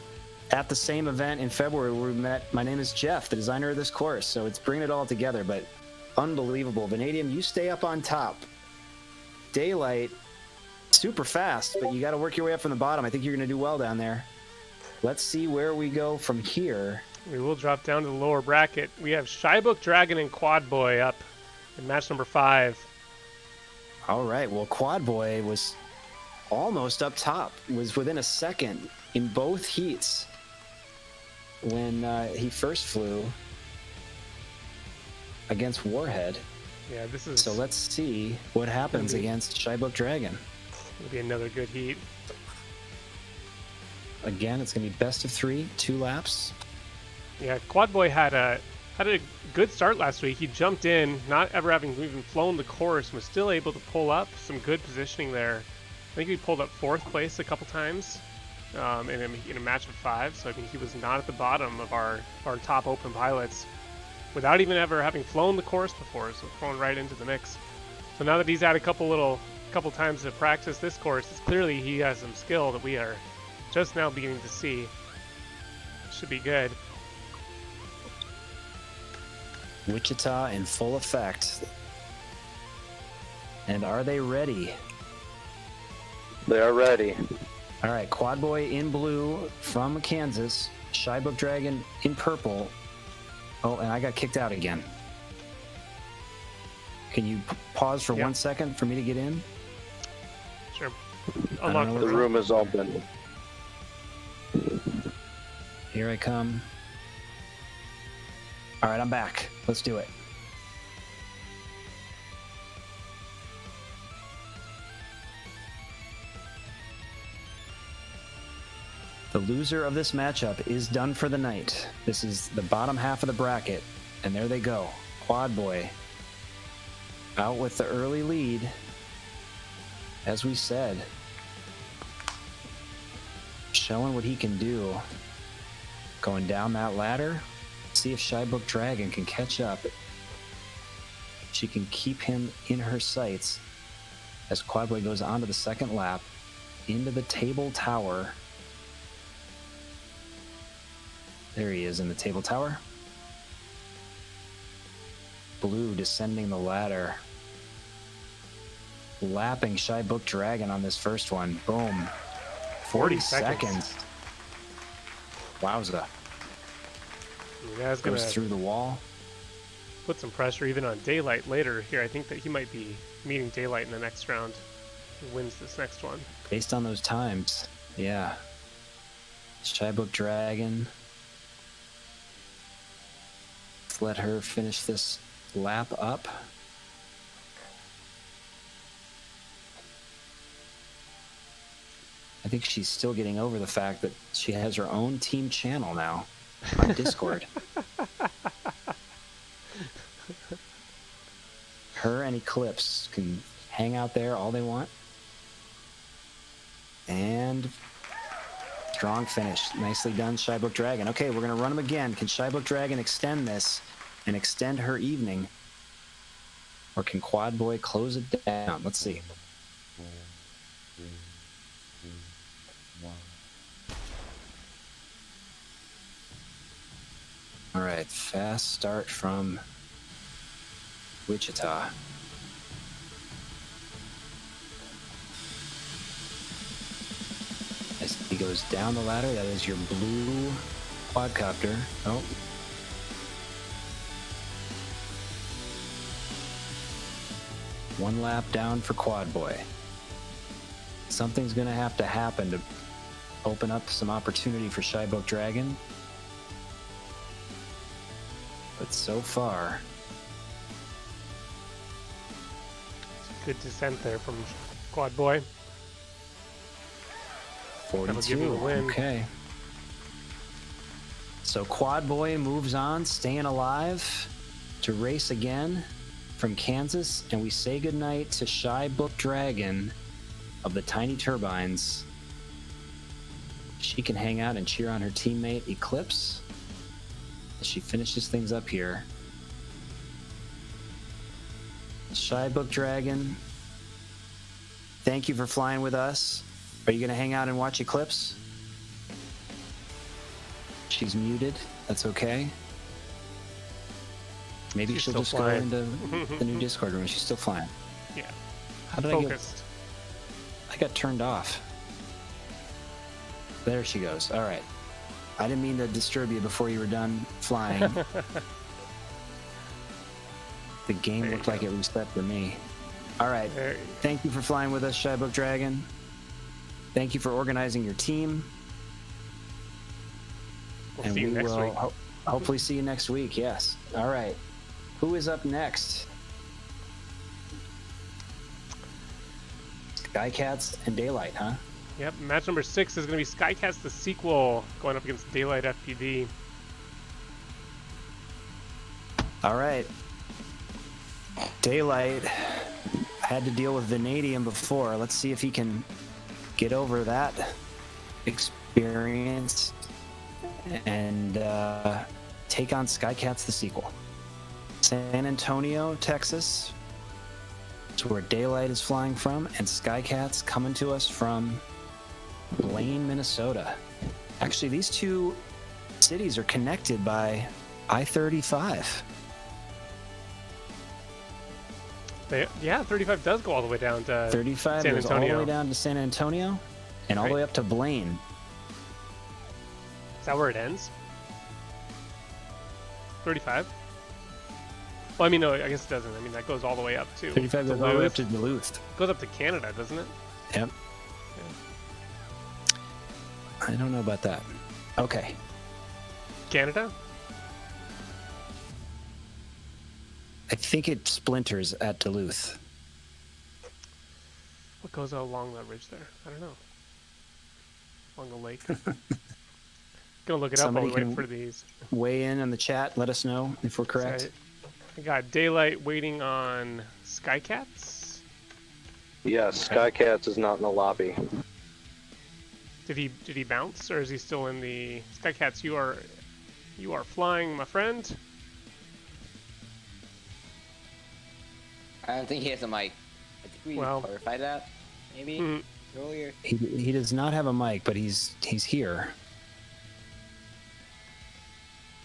A: at the same event in February where we met. My name is Jeff, the designer of this course, so it's bringing it all together, but unbelievable. Vanadium, you stay up on top. Daylight, super fast, but you got to work your way up from the bottom. I think you're going to do well down there. Let's see where we go from here.
B: We will drop down to the lower bracket. We have Shybook Dragon and Quad Boy up in match number 5.
A: All right, well, Quad Boy was almost up top, was within a second in both heats when he first flew against Warhead.
B: Yeah, this is.
A: So let's see what happens against Shybook Dragon.
B: It'll be another good heat.
A: Again, it's going to be best of 3, 2 laps.
B: Yeah, Quad Boy had a good start last week. He jumped in, not ever having even flown the course, and was still able to pull up some good positioning there. I think he pulled up 4th place a couple times in a match of 5. So I mean, he was not at the bottom of our top open pilots without even ever having flown the course before. So thrown right into the mix. So now that he's had a couple times to practice this course, it's clearly he has some skill that we are just now beginning to see. Should be good.
A: Wichita in full effect. And are they ready?
D: They are ready.
A: All right, Quad Boy in blue from Kansas. Shybook Dragon in purple. Oh, and I got kicked out again. Can you pause for 1 second for me to get in?
B: Sure.
D: Unlock the room is open.
A: Here I come. All right, I'm back. Let's do it. The loser of this matchup is done for the night. This is the bottom half of the bracket, and there they go. Quad Boy out with the early lead. As we said, showing what he can do. Going down that ladder. See if Shybook Dragon can catch up. She can keep him in her sights as Quad Boy goes on to the second lap into the table tower. There he is in the table tower. Blue descending the ladder. Lapping Shybook Dragon on this first one. Boom. 40 seconds. Wowza.
B: Goes
A: through the wall.
B: put some pressure even on Daylight later here. I think that he might be meeting Daylight in the next round. He wins this next one.
A: Based on those times, yeah. Shybook Dragon. Let's let her finish this lap up. I think she's still getting over the fact that she has her own team channel now on Discord. Her and Eclipse can hang out there all they want. And strong finish. Nicely done, Shybook Dragon. Okay, we're going to run them again. Can Shybook Dragon extend this and extend her evening? Or can Quad Boy close it down? Let's see. All right, fast start from Wichita. As he goes down the ladder, that is your blue quadcopter. Oh. One lap down for Quad Boy. Something's going to have to happen to open up some opportunity for Shybook Dragon. But so far...
B: Good descent there from Quad Boy.
A: 42, okay. So Quad Boy moves on, staying alive to race again from Kansas, and we say goodnight to Shybook Dragon of the Tiny Turbines. She can hang out and cheer on her teammate Eclipse as she finishes things up here. Shybook Dragon, thank you for flying with us. Are you going to hang out and watch Eclipse? She's muted. That's okay. Maybe she'll just
B: flying.
A: go into the new Discord room. She's still flying.
B: Yeah.
A: How did
B: Focused.
A: I got turned off. There she goes. All right. I didn't mean to disturb you before you were done flying. The game looked like it reset for me. All right. Thank you for flying with us, Shybook Dragon. Thank you for organizing your team.
B: We'll see you next week.
A: Hopefully see you next week, yes. All right. Who is up next? Skycats and Daylight, huh?
B: Yep, match number 6 is going to be Skycats the sequel going up against Daylight FPV.
A: All right. Daylight had to deal with Vanadium before. Let's see if he can get over that experience and take on Skycats the sequel. San Antonio, Texas. It's where Daylight is flying from, and Skycats coming to us from Blaine, Minnesota. Actually, these two cities are connected by I-35.
B: Yeah, 35 does go all the way down to
A: 35
B: San
A: goes
B: Antonio.
A: all the way down to San Antonio and all the way up to Blaine.
B: Is that where it ends? 35? Well, I mean, no, I guess it doesn't. I mean, that goes all the way up to
A: 35 goes all the way up to Duluth.
B: It goes up to Canada, doesn't it?
A: Yep. I don't know about that. Okay.
B: Canada?
A: I think it splinters at Duluth.
B: What goes along that ridge there? I don't know. Along the lake. Gonna look it up while we wait for these.
A: Weigh in on the chat. Let us know if we're correct.
B: I got Daylight waiting on Skycats.
D: Yes, Skycats is not in the lobby.
B: Did he bounce, or is he still in the Skycats? You are flying, my friend.
H: I don't think he has a mic. I think we clarified that, maybe earlier.
A: He does not have a mic, but he's here.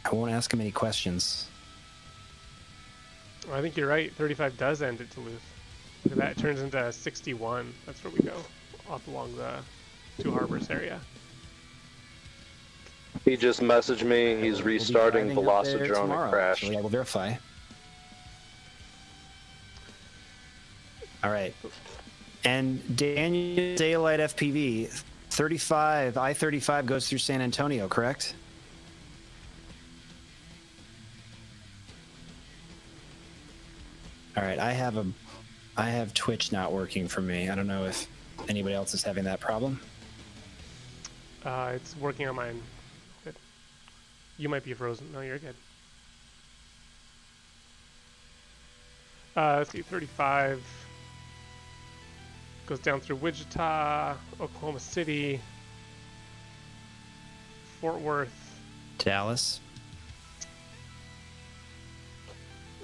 A: I won't ask him any questions.
B: Well, I think you're right. 35 does end at Duluth. Look at that. It turns into 61. That's where we go, off along the Two Harbors area.
D: He just messaged me. He's restarting VelociDrone and crashed.
A: So yeah, we'll verify. All right. And Daniel, Daylight FPV, 35, I-35 goes through San Antonio, correct? All right, I have Twitch not working for me. I don't know if anybody else is having that problem.
B: It's working on mine. Good. You might be frozen. No, you're good. Let's see, 35 goes down through Wichita, Oklahoma City, Fort Worth,
A: Dallas.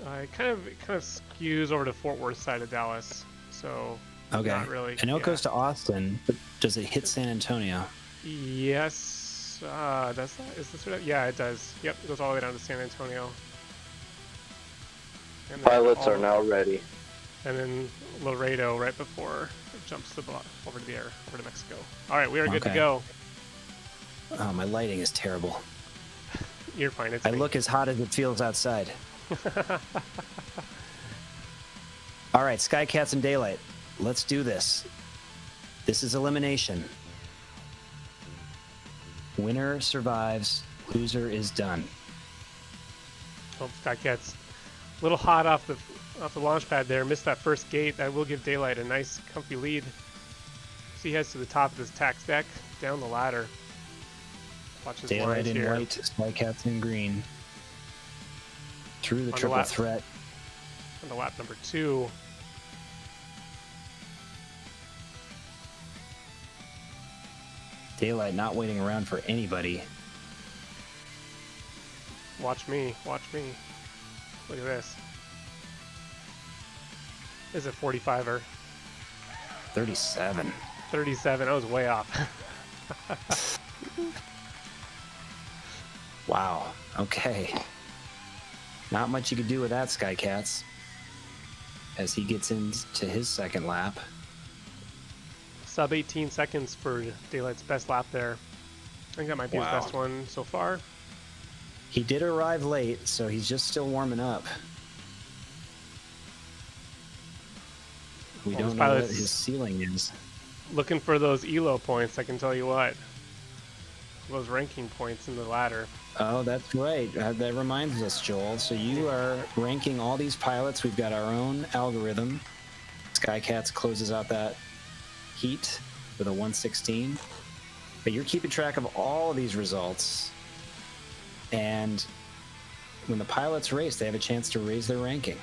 B: It kind of skews over to Fort Worth side of Dallas, so
A: okay.
B: Not really.
A: I know it goes to Austin, but does it hit San Antonio?
B: Yes. Does that? Is this right? Yeah, it does. Yep, it goes all the way down to San Antonio. And
D: pilots are now ready.
B: And then Laredo right before it jumps over to the air, over to Mexico. All right, we are good to go.
A: Oh, my lighting is terrible.
B: You're fine. It's
A: I
B: me.
A: look as hot as it feels outside. All right, Skycats and Daylight. Let's do this. This is elimination. Winner survives. Loser is done.
B: Oh, Skycats. A little hot off the launch pad there. Missed that first gate. That will give Daylight a nice, comfy lead. So he heads to the top of his tax deck, down the ladder. Watch his
A: Daylight in
B: here.
A: white, Skycats in green. Through the triple threat.
B: On the lap number 2.
A: Daylight not waiting around for anybody.
B: Watch me. Watch me. Look at this. This is a 45er.
A: 37.
B: 37. I was way off.
A: Wow. Okay. Not much you could do with that, Skycats. As he gets into his second lap.
B: Sub 18 seconds for Daylight's best lap there. I think that might be his best one so far.
A: He did arrive late, so he's just still warming up. We don't know what his ceiling is.
B: Looking for those ELO points, I can tell you what. Those ranking points in the ladder.
A: Oh, that's right. That reminds us, Joel. So you are ranking all these pilots. We've got our own algorithm. Skycats closes out that heat with a 116. But you're keeping track of all of these results. And when the pilots race, they have a chance to raise their ranking.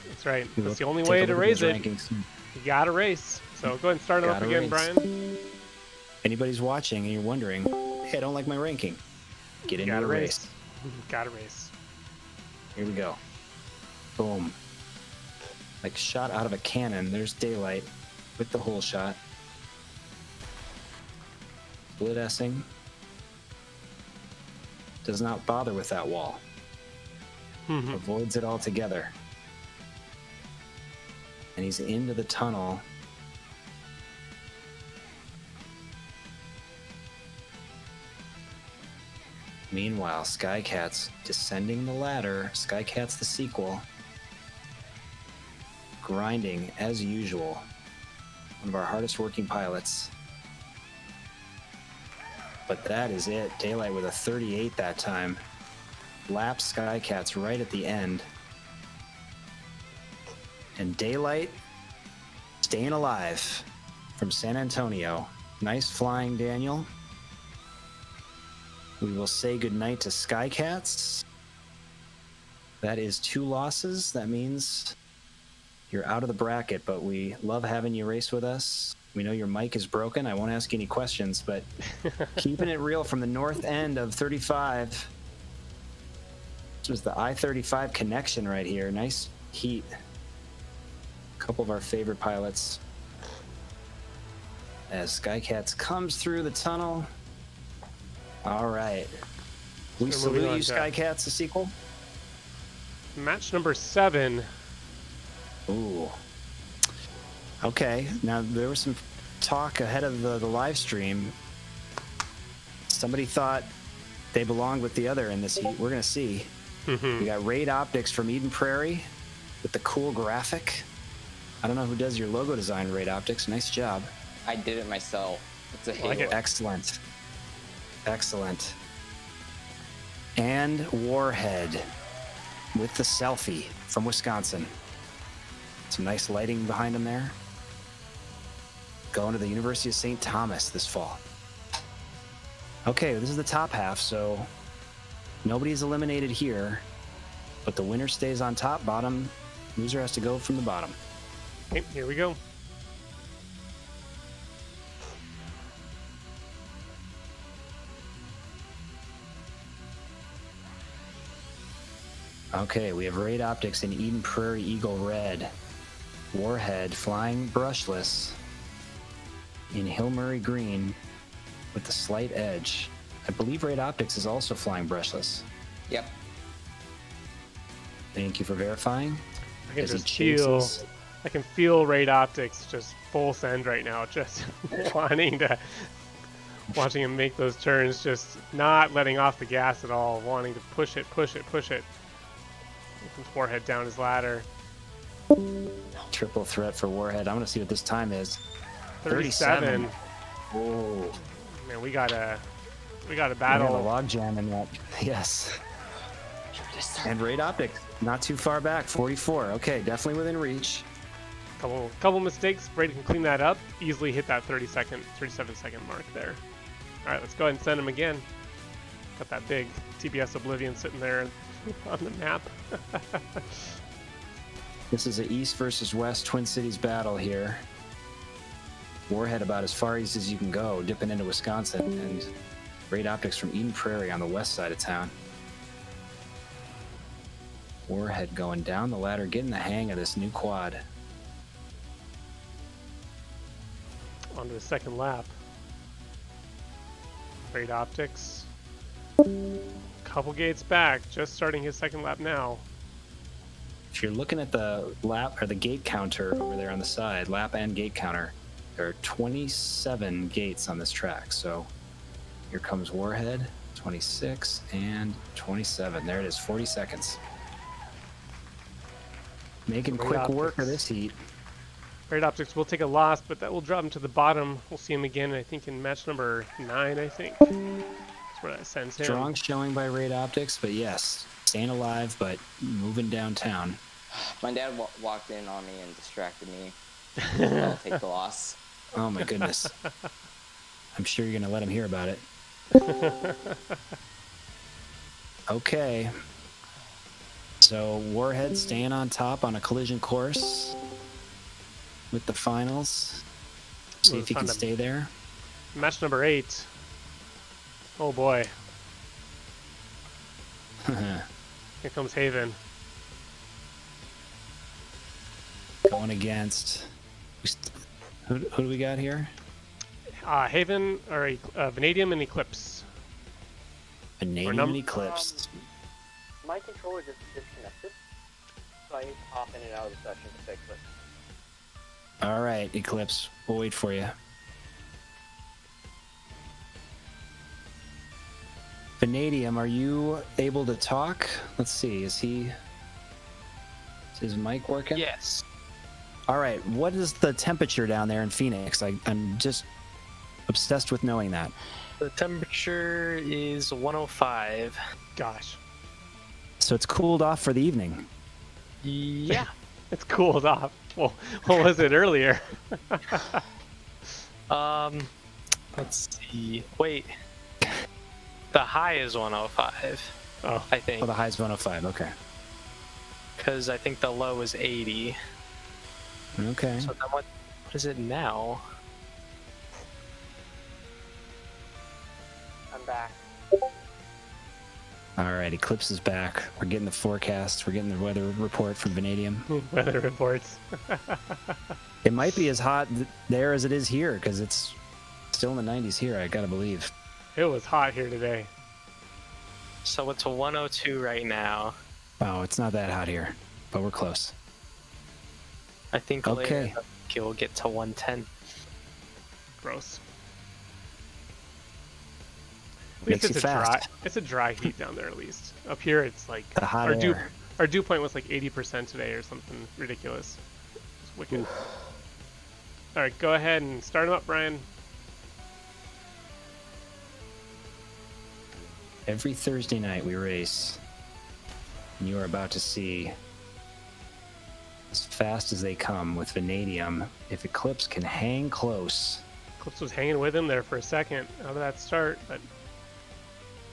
B: That's right. That's the only way to raise it. You gotta race. So go ahead and start it up again, Brian.
A: Anybody's watching and you're wondering, hey, I don't like my ranking. Get into the race.
B: Gotta race.
A: Here we go. Boom. Like shot out of a cannon. There's Daylight with the hole shot. Split S-ing. Does not bother with that wall. Avoids it altogether. And he's into the tunnel. Meanwhile, Skycats descending the ladder. Skycats the sequel. Grinding as usual. One of our hardest working pilots. But that is it. Daylight with a 38 that time. Laps Skycats right at the end. And Daylight staying alive from San Antonio. Nice flying, Daniel. We will say goodnight to Skycats. That is 2 losses. That means you're out of the bracket, but we love having you race with us. We know your mic is broken. I won't ask you any questions, but keeping it real from the north end of 35. This was the I-35 connection right here. Nice heat. A couple of our favorite pilots. As Skycats comes through the tunnel. All right. We salute you, Skycats, the sequel.
B: Match number 7.
A: Ooh. Okay. Now, there was some talk ahead of the live stream. Somebody thought they belonged with the other in this heat. We're going to see. We got Raid Optics from Eden Prairie with the cool graphic. I don't know who does your logo design, Raid Optics. Nice job.
H: I did it myself. It's a
B: like
H: halo.
A: Excellent. Excellent. And Warhead with the selfie from Wisconsin. Some nice lighting behind him there. Going to the University of St. Thomas this fall. Okay, this is the top half, so nobody's eliminated here, but the winner stays on top. Bottom loser has to go from the bottom.
B: Okay, here we go.
A: Okay, we have Raid Optics in Eden Prairie Eagle Red. Warhead flying brushless in Hill Murray Green with the slight edge. I believe Raid Optics is also flying brushless.
H: Yep.
A: Thank you for verifying.
B: I can just I can feel Raid Optics just full send right now, just wanting to, watching him make those turns, just not letting off the gas at all, wanting to push it, push it, push it. Warhead down his ladder.
A: Triple threat for Warhead. I'm gonna see what this time is.
B: 37.
A: Oh
B: man, we got a battle.
A: We have a log jam in that. Yes. And Raid Optics not too far back. 44. Okay, definitely within reach.
B: Couple mistakes. Raid can clean that up. Easily hit that 37 second mark there. All right, let's go ahead and send him again. Got that big TBS Oblivion sitting there on the map.
A: This is an East versus West Twin Cities battle here. Warhead about as far east as you can go, dipping into Wisconsin, and Raid Optics from Eden Prairie on the west side of town. Warhead going down the ladder, getting the hang of this new quad.
B: On to the second lap. Raid Optics. Couple gates back, just starting his second lap now.
A: If you're looking at the lap or the gate counter over there on the side, lap and gate counter, there are 27 gates on this track. So here comes Warhead, 26 and 27. There it is, 40 seconds. Making quick work of this heat.
B: Raid Optics will take a loss, but that will drop him to the bottom. We'll see him again, I think, in match number 9, I think. That's where that sends him.
A: Strong showing by Raid Optics, but yes, staying alive, but moving downtown.
H: My dad walked in on me and distracted me. I'll take the loss.
A: Oh my goodness. I'm sure you're going to let him hear about it. Okay. So Warhead staying on top on a collision course with the finals. See if he can stay there.
B: Match number 8. Oh boy. Here comes Haven.
A: Going against... Who do we got here?
B: Haven, or Vanadium and Eclipse.
A: Vanadium and Eclipse.
J: My controller just disconnected, so I need to hop in and out of the session to fix it.
A: Alright, Eclipse. We'll wait for you. Vanadium, are you able to talk? Let's see, is his mic working?
J: Yes.
A: Alright, what is the temperature down there in Phoenix? I'm just obsessed with knowing that.
J: The temperature is 105.
B: Gosh.
A: So it's cooled off for the evening.
J: Yeah.
B: It's cooled off. Well, what was it earlier?
J: Let's see. Wait. The high is 105.
B: Oh.
J: I think.
A: Oh, the high is 105, okay.
J: Because I think the low is 80.
A: Okay.
J: So then what is it now? I'm back.
A: Alright, Eclipse is back. We're getting the forecast. We're getting the weather report from Vanadium.
B: Weather reports.
A: It might be as hot there as it is here, because it's still in the 90s here, I gotta believe.
B: It was hot here today.
J: So it's 102 right now.
A: Oh, it's not that hot here, but we're close.
J: I think later it'll get to 110.
B: Gross. At least it's a dry heat down there. At least up here, it's like
A: the hot air.
B: Our dew point was like 80% today or something ridiculous. It's wicked. Oof. All right, go ahead and start him up, Brian.
A: Every Thursday night we race, and you are about to see, as fast as they come with Vanadium, if Eclipse can hang close.
B: Eclipse was hanging with him there for a second out of that start, but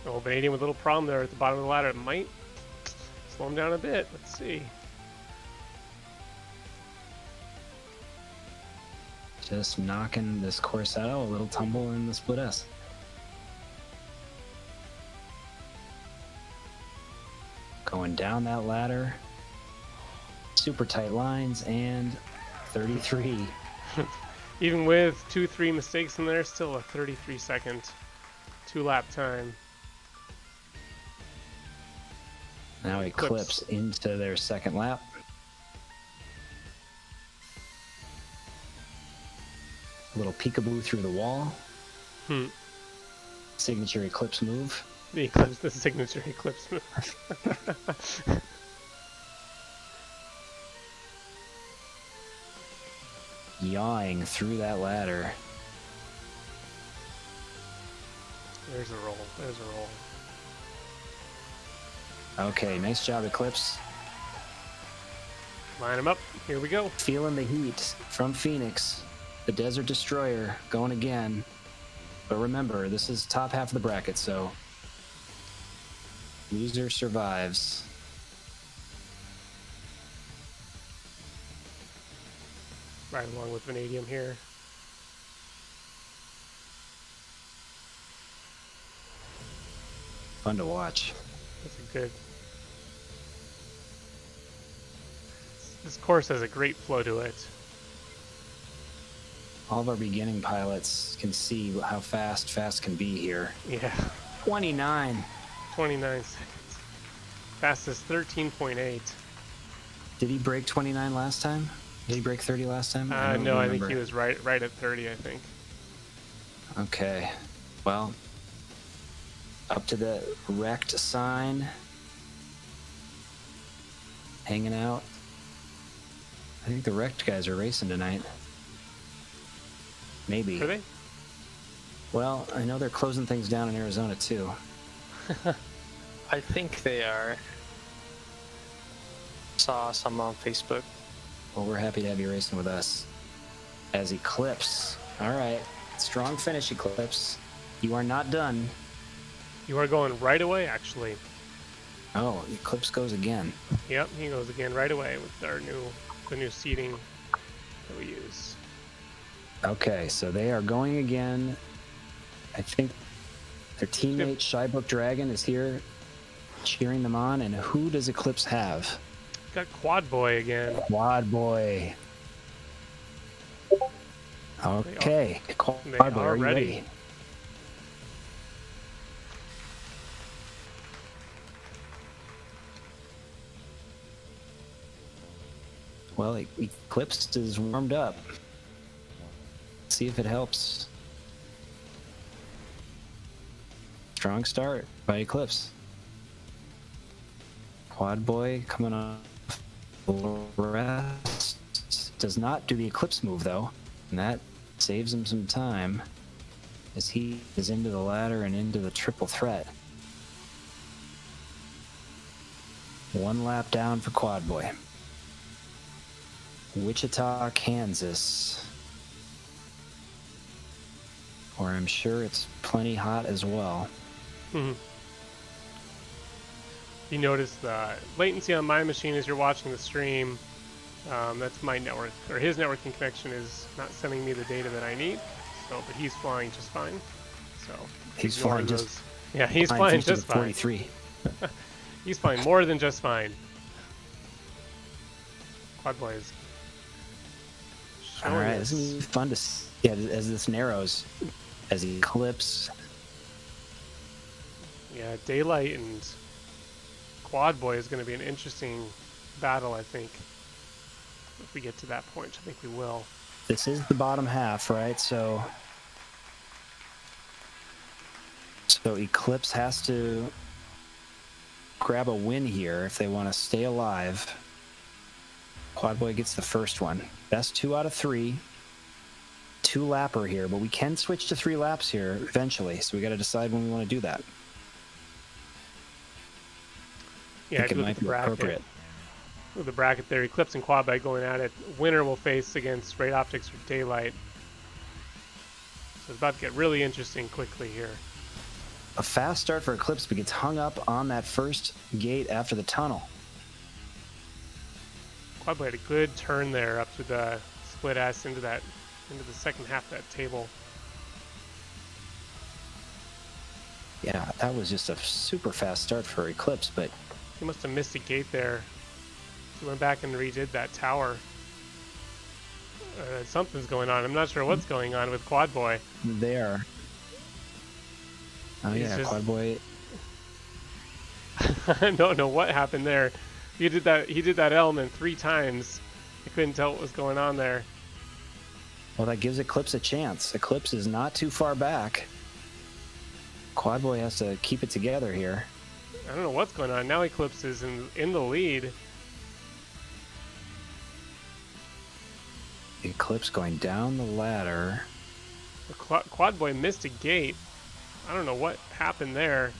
B: Vanadium with a little problem there at the bottom of the ladder. It might slow him down a bit. Let's see.
A: Just knocking this course out, a little tumble in the split S. Going down that ladder, super tight lines, and 33.
B: Even with 2-3 mistakes in there, still a 33-second 2-lap time.
A: Now Eclipse into their second lap. A little peekaboo through the wall. Signature Eclipse move.
B: The signature Eclipse move.
A: Yawing through that ladder.
B: There's a roll. There's a roll.
A: Okay, nice job, Eclipse.
B: Line him up. Here we go.
A: Feeling the heat from Phoenix. The Desert Destroyer going again. But remember, this is top half of the bracket, so loser survives.
B: Right along with Vanadium here.
A: Fun to watch.
B: That's a good... This course has a great flow to it.
A: All of our beginning pilots can see how fast can be here.
B: Yeah.
A: 29.
B: 29 seconds. Fastest 13.8.
A: Did he break 29 last time? Did he break 30 last time?
B: No, I think he was right at 30, I think.
A: Okay. Well, up to the wrecked sign. Hanging out. I think the wrecked guys are racing tonight. Maybe.
B: Are they?
A: Well, I know they're closing things down in Arizona too.
K: I think they are. Saw some on Facebook.
A: Well, we're happy to have you racing with us. As Eclipse. All right. Strong finish, Eclipse. You are not done.
B: You are going right away, actually.
A: Oh, Eclipse goes again.
B: Yep, he goes again right away with our the new seating that we use.
A: Okay, so they are going again. I think their teammate Shybook Dragon is here cheering them on. And who does Eclipse have?
B: Got Quad Boy again.
A: Quad Boy. Okay, Quad Boy, are you ready? Well, Eclipse is warmed up. See if it helps. Strong start by Eclipse. Quad Boy coming off rest. Does not do the Eclipse move though, and that saves him some time as he is into the ladder and into the triple threat. One lap down for Quad Boy. Wichita, Kansas. Or I'm sure it's plenty hot as well.
B: You notice the latency on my machine as you're watching the stream. That's my network, or his networking connection is not sending me the data that I need. So, but he's flying just fine. So
A: he's flying just.
B: Yeah, he's flying just fine.
A: 43.
B: He's flying more than just fine. Quad Boy is.
A: All right, this is fun to see as this narrows, as Eclipse.
B: Yeah, Daylight and Quad Boy is going to be an interesting battle, I think. If we get to that point, I think we will.
A: This is the bottom half, right? So Eclipse has to grab a win here if they want to stay alive. Quad Boy gets the first one. Best 2 out of 3. 2 lapper here, but we can switch to 3 laps here eventually, so we got to decide when we want to do that.
B: Yeah,
A: I think it might be appropriate.
B: With the bracket there, Eclipse and Quad Boy going at it. Winner will face against Raid Optics or Daylight. So it's about to get really interesting quickly here.
A: A fast start for Eclipse, but gets hung up on that first gate after the tunnel.
B: Quad Boy had a good turn there up to the split S into the second half of that table.
A: Yeah, that was just a super fast start for Eclipse, but
B: he must have missed a gate there. He went back and redid that tower. Something's going on. I'm not sure what's going on with Quad Boy.
A: There. Oh yeah, Quad Boy.
B: I don't know what happened there. He did that element 3 times. I couldn't tell what was going on there.
A: Well, that gives Eclipse a chance. Eclipse is not too far back. Quad Boy has to keep it together here.
B: I don't know what's going on. Now Eclipse is in the lead.
A: Eclipse going down the ladder.
B: Quad Boy missed a gate. I don't know what happened there.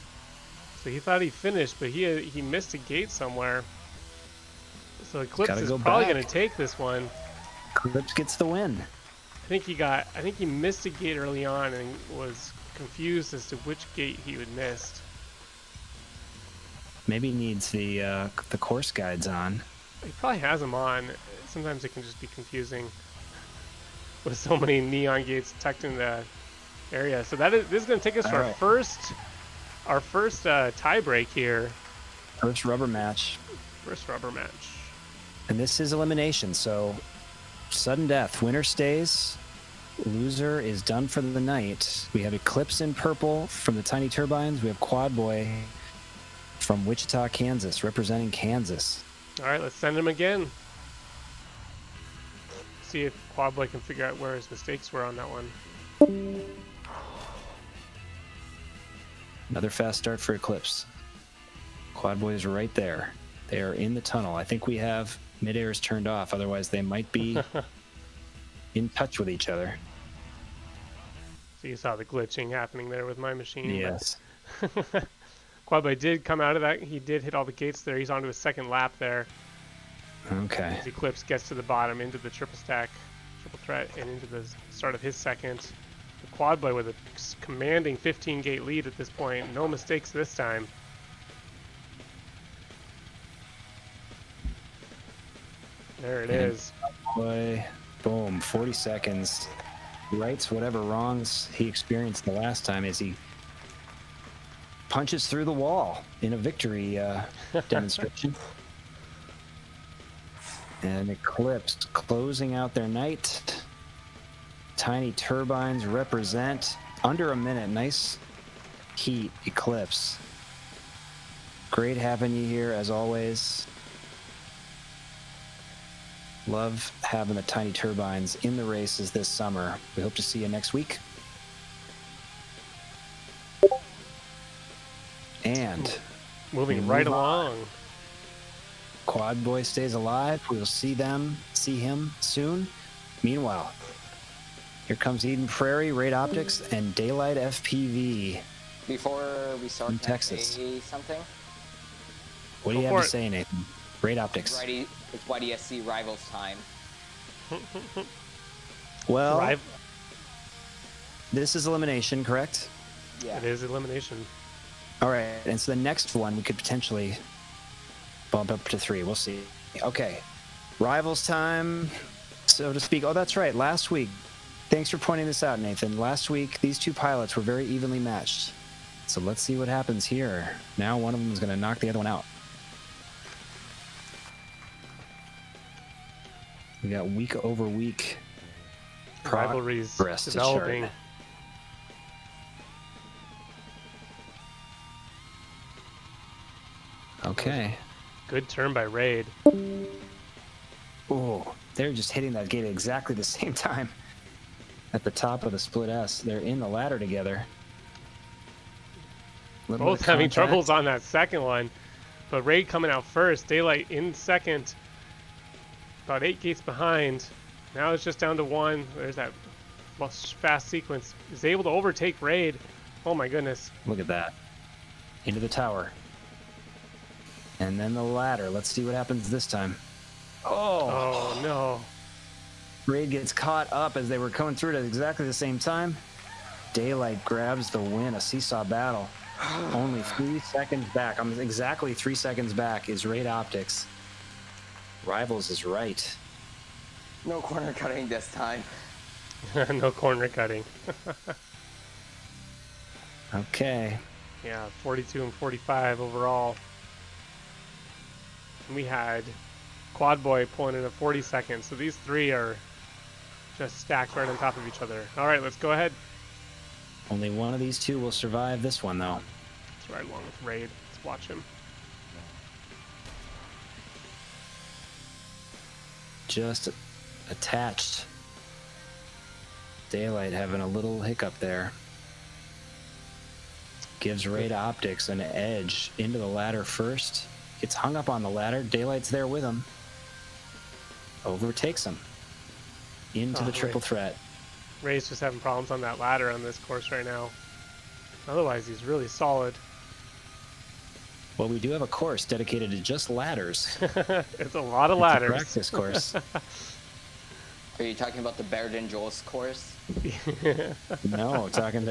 B: So he thought he finished, but he missed a gate somewhere. So Eclipse is probably going to take this one.
A: Eclipse gets the win.
B: I think he missed a gate early on and was confused as to which gate he had missed.
A: Maybe he needs the course guides on.
B: He probably has them on. Sometimes it can just be confusing with so many neon gates tucked in the area. So this is going to take us to our first tie break here.
A: First rubber match.
B: First rubber match.
A: And this is elimination, so sudden death. Winner stays. Loser is done for the night. We have Eclipse in purple from the Tiny Turbines. We have Quad Boy from Wichita, Kansas, representing Kansas.
B: All right, let's send him again. See if Quad Boy can figure out where his mistakes were on that one.
A: Another fast start for Eclipse. Quad Boy is right there. They are in the tunnel. I think we have mid-airs turned off, otherwise they might be in touch with each other.
B: So you saw the glitching happening there with my machine.
A: Yes.
B: Quad Boy did come out of that. He did hit all the gates there. He's onto his second lap there.
A: Okay.
B: As Eclipse gets to the bottom, into the triple stack, triple threat, and into the start of his second. The Quad Boy with a commanding 15-gate lead at this point. No mistakes this time. There it is.
A: Boy, boom, 40 seconds. Rights whatever wrongs he experienced the last time as he punches through the wall in a victory demonstration. And Eclipse closing out their night. Tiny Turbines represent under a minute. Nice heat, Eclipse. Great having you here as always. Love having the Tiny Turbines in the races this summer. We hope to see you next week. And
B: moving right along.
A: Quad Boy stays alive. We will see him soon. Meanwhile, here comes Eden Prairie, Raid Optics, and Daylight FPV.
H: Before we start,
A: in Texas.
H: Say something?
A: What do you have to say, Nathan? Raid Optics.
H: It's YDSC Rivals time.
A: Well, this is elimination, correct?
B: Yeah. It is elimination.
A: All right, and so the next one we could potentially bump up to 3. We'll see. Okay, Rivals time, so to speak. Oh, that's right. Last week, thanks for pointing this out, Nathan. Last week, these 2 pilots were very evenly matched. So let's see what happens here. Now one of them is going to knock the other one out. We got week over week
B: rivalries developing.
A: Okay.
B: Good turn by Raid.
A: Oh, they're just hitting that gate at exactly the same time. At the top of the split S. They're in the ladder together.
B: Both having troubles on that second one. But Raid coming out first. Daylight in second. About 8 gates behind. Now it's just down to 1. There's that fast sequence. Is able to overtake Raid. Oh my goodness.
A: Look at that. Into the tower. And then the ladder. Let's see what happens this time.
B: Oh no.
A: Raid gets caught up as they were coming through at exactly the same time. Daylight grabs the win. A seesaw battle. Only 3 seconds back. I'm exactly 3 seconds back is Raid Optics. Rivals is right.
H: No corner cutting this time.
B: No corner cutting.
A: Okay.
B: Yeah, 42 and 45 overall. And we had Quad Boy pulling in at 40 seconds. So these three are just stacked right on top of each other. All right, let's go ahead.
A: Only one of these two will survive this one, though.
B: Let's ride along with Raid. Let's watch him.
A: Just attached. Daylight having a little hiccup there. Gives Raid Optics an edge into the ladder first. Gets hung up on the ladder. Daylight's there with him. Overtakes him. Into the triple threat.
B: Ray's just having problems on that ladder on this course right now. Otherwise, he's really solid.
A: Well, we do have a course dedicated to just ladders.
B: It's a lot of ladders.
A: A practice course.
H: Are you talking about the Baird Joel's course?
A: No, talking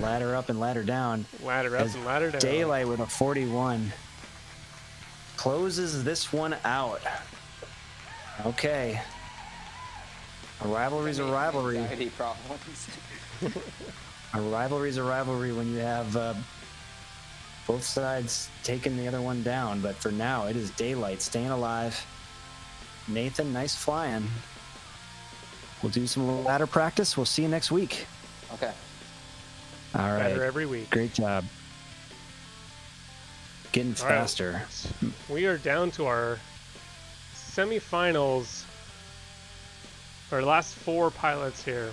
A: ladder up and ladder down.
B: Ladder up and ladder down.
A: Daylight with a 41 closes this one out. Okay. A rivalry's a rivalry. A rivalry's a rivalry when you have both sides taking the other one down. But for now, it is Daylight staying alive. Nathan, nice flying. We'll do some ladder practice. We'll see you next week.
H: Okay.
A: All right.
B: Better every week.
A: Great job. Getting faster.
B: Right. We are down to our semifinals. Our last 4 pilots here.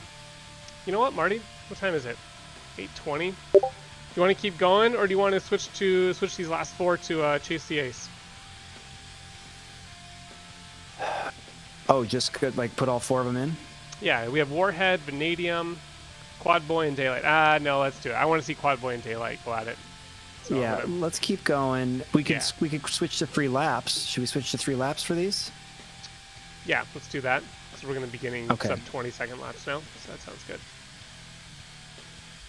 B: You know what, Marty? What time is it? 8:20. You want to keep going, or do you want to switch these last 4 to chase the ace?
A: Oh, just could like put all 4 of them in?
B: Yeah, we have Warhead, Vanadium, Quad Boy, and Daylight. No, let's do it. I want to see Quad Boy and Daylight go at it. So
A: yeah, let's keep going. We could switch to 3 laps. Should we switch to 3 laps for these?
B: Yeah, let's do that. Because we're going to be getting sub 20-second laps now. So that sounds good.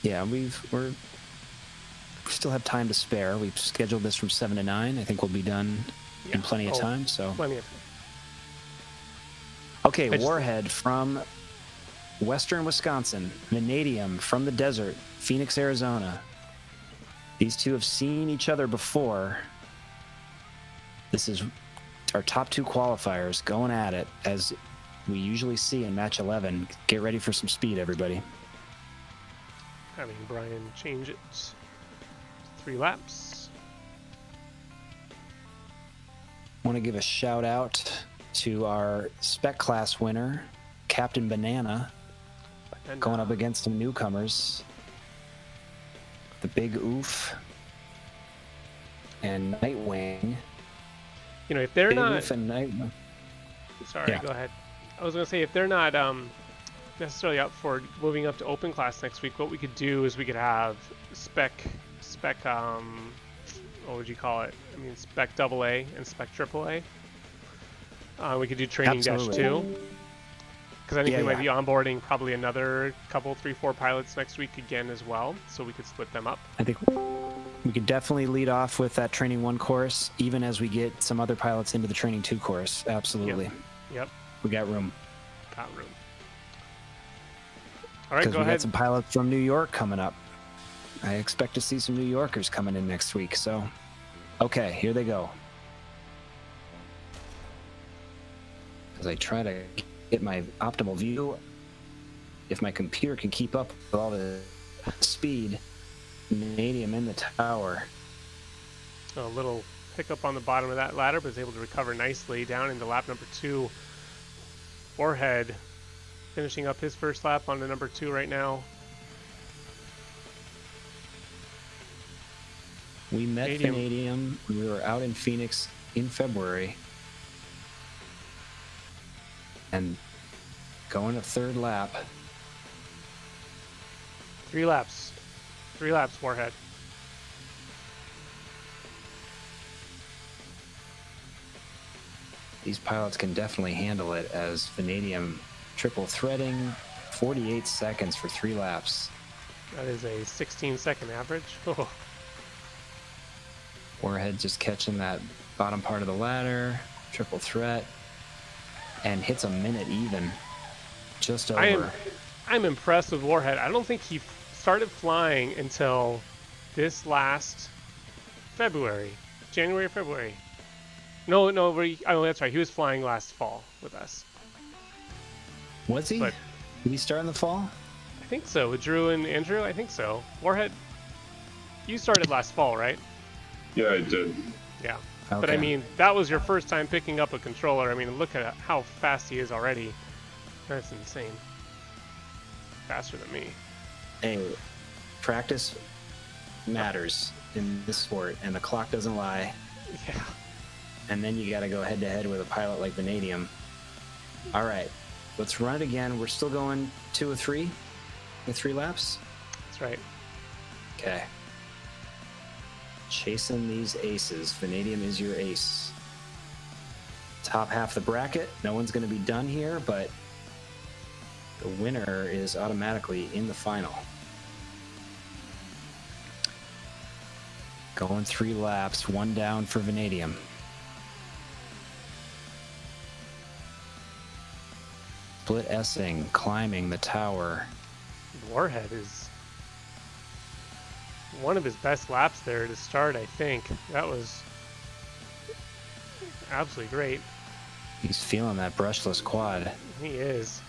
A: Yeah, we still have time to spare. We've scheduled this from 7 to 9. I think we'll be done in plenty of time. So
B: plenty of time.
A: Okay, Warhead from Western Wisconsin, Vanadium from the desert, Phoenix, Arizona. These two have seen each other before. This is our top 2 qualifiers going at it, as we usually see in match 11. Get ready for some speed, everybody.
B: Having Brian change it. 3 laps.
A: Want to give a shout out to our spec class winner, Captain Banana, going up against some newcomers. The Big Oof and Nightwing.
B: You know, if they're not...
A: Oof and Nightwing.
B: Sorry, go ahead. I was going to say, if they're not necessarily up for moving up to open class next week, what we could do is we could have spec what would you call it? I mean, spec AA and spec AAA. We could do training -2. Because I think we might be onboarding probably another couple, 3, 4 pilots next week again as well. So we could split them up.
A: I think we could definitely lead off with that training 1 course, even as we get some other pilots into the training 2 course. Absolutely.
B: Yep.
A: We got room.
B: Got room. All right, go ahead.
A: Because we got some pilots from New York coming up. I expect to see some New Yorkers coming in next week. So, okay, here they go. As I try to get my optimal view, if my computer can keep up with all the speed. Vanadium in the tower.
B: A little hiccup on the bottom of that ladder, but is able to recover nicely down into lap number 2. Warhead finishing up his first lap on the number 2 right now.
A: We met Vanadium. We were out in Phoenix in February. And going a third lap.
B: 3 laps. 3 laps, Warhead.
A: These pilots can definitely handle it as Vanadium triple threading, 48 seconds for 3 laps.
B: That is a 16-second average. Oh.
A: Warhead just catching that bottom part of the ladder, triple threat, and hits a minute even. Just over.
B: I'm impressed with Warhead. I don't think he started flying until this last February. January or February. No, oh, that's right. He was flying last fall with us.
A: Was he?
B: But,
A: did he start in the fall?
B: I think so. With Drew and Andrew, I think so. Warhead, you started last fall, right?
E: Yeah, I did.
B: Yeah.
A: Okay.
B: But I mean, that was your first time picking up a controller. I mean, look at how fast he is already. That's insane. Faster than me.
A: Hey, practice matters in this sport, and the clock doesn't lie.
B: Yeah.
A: And then you got to go head-to-head with a pilot like Vanadium. All right, let's run it again. We're still going 2 of 3 with 3 laps?
B: That's right.
A: Okay. Chasing these aces. Vanadium is your ace. Top half of the bracket. No one's going to be done here, but the winner is automatically in the final. Going 3 laps, 1 down for Vanadium. Split S-ing, climbing the tower.
B: Warhead is one of his best laps there to start, I think. That was absolutely great.
A: He's feeling that brushless quad.
B: He is.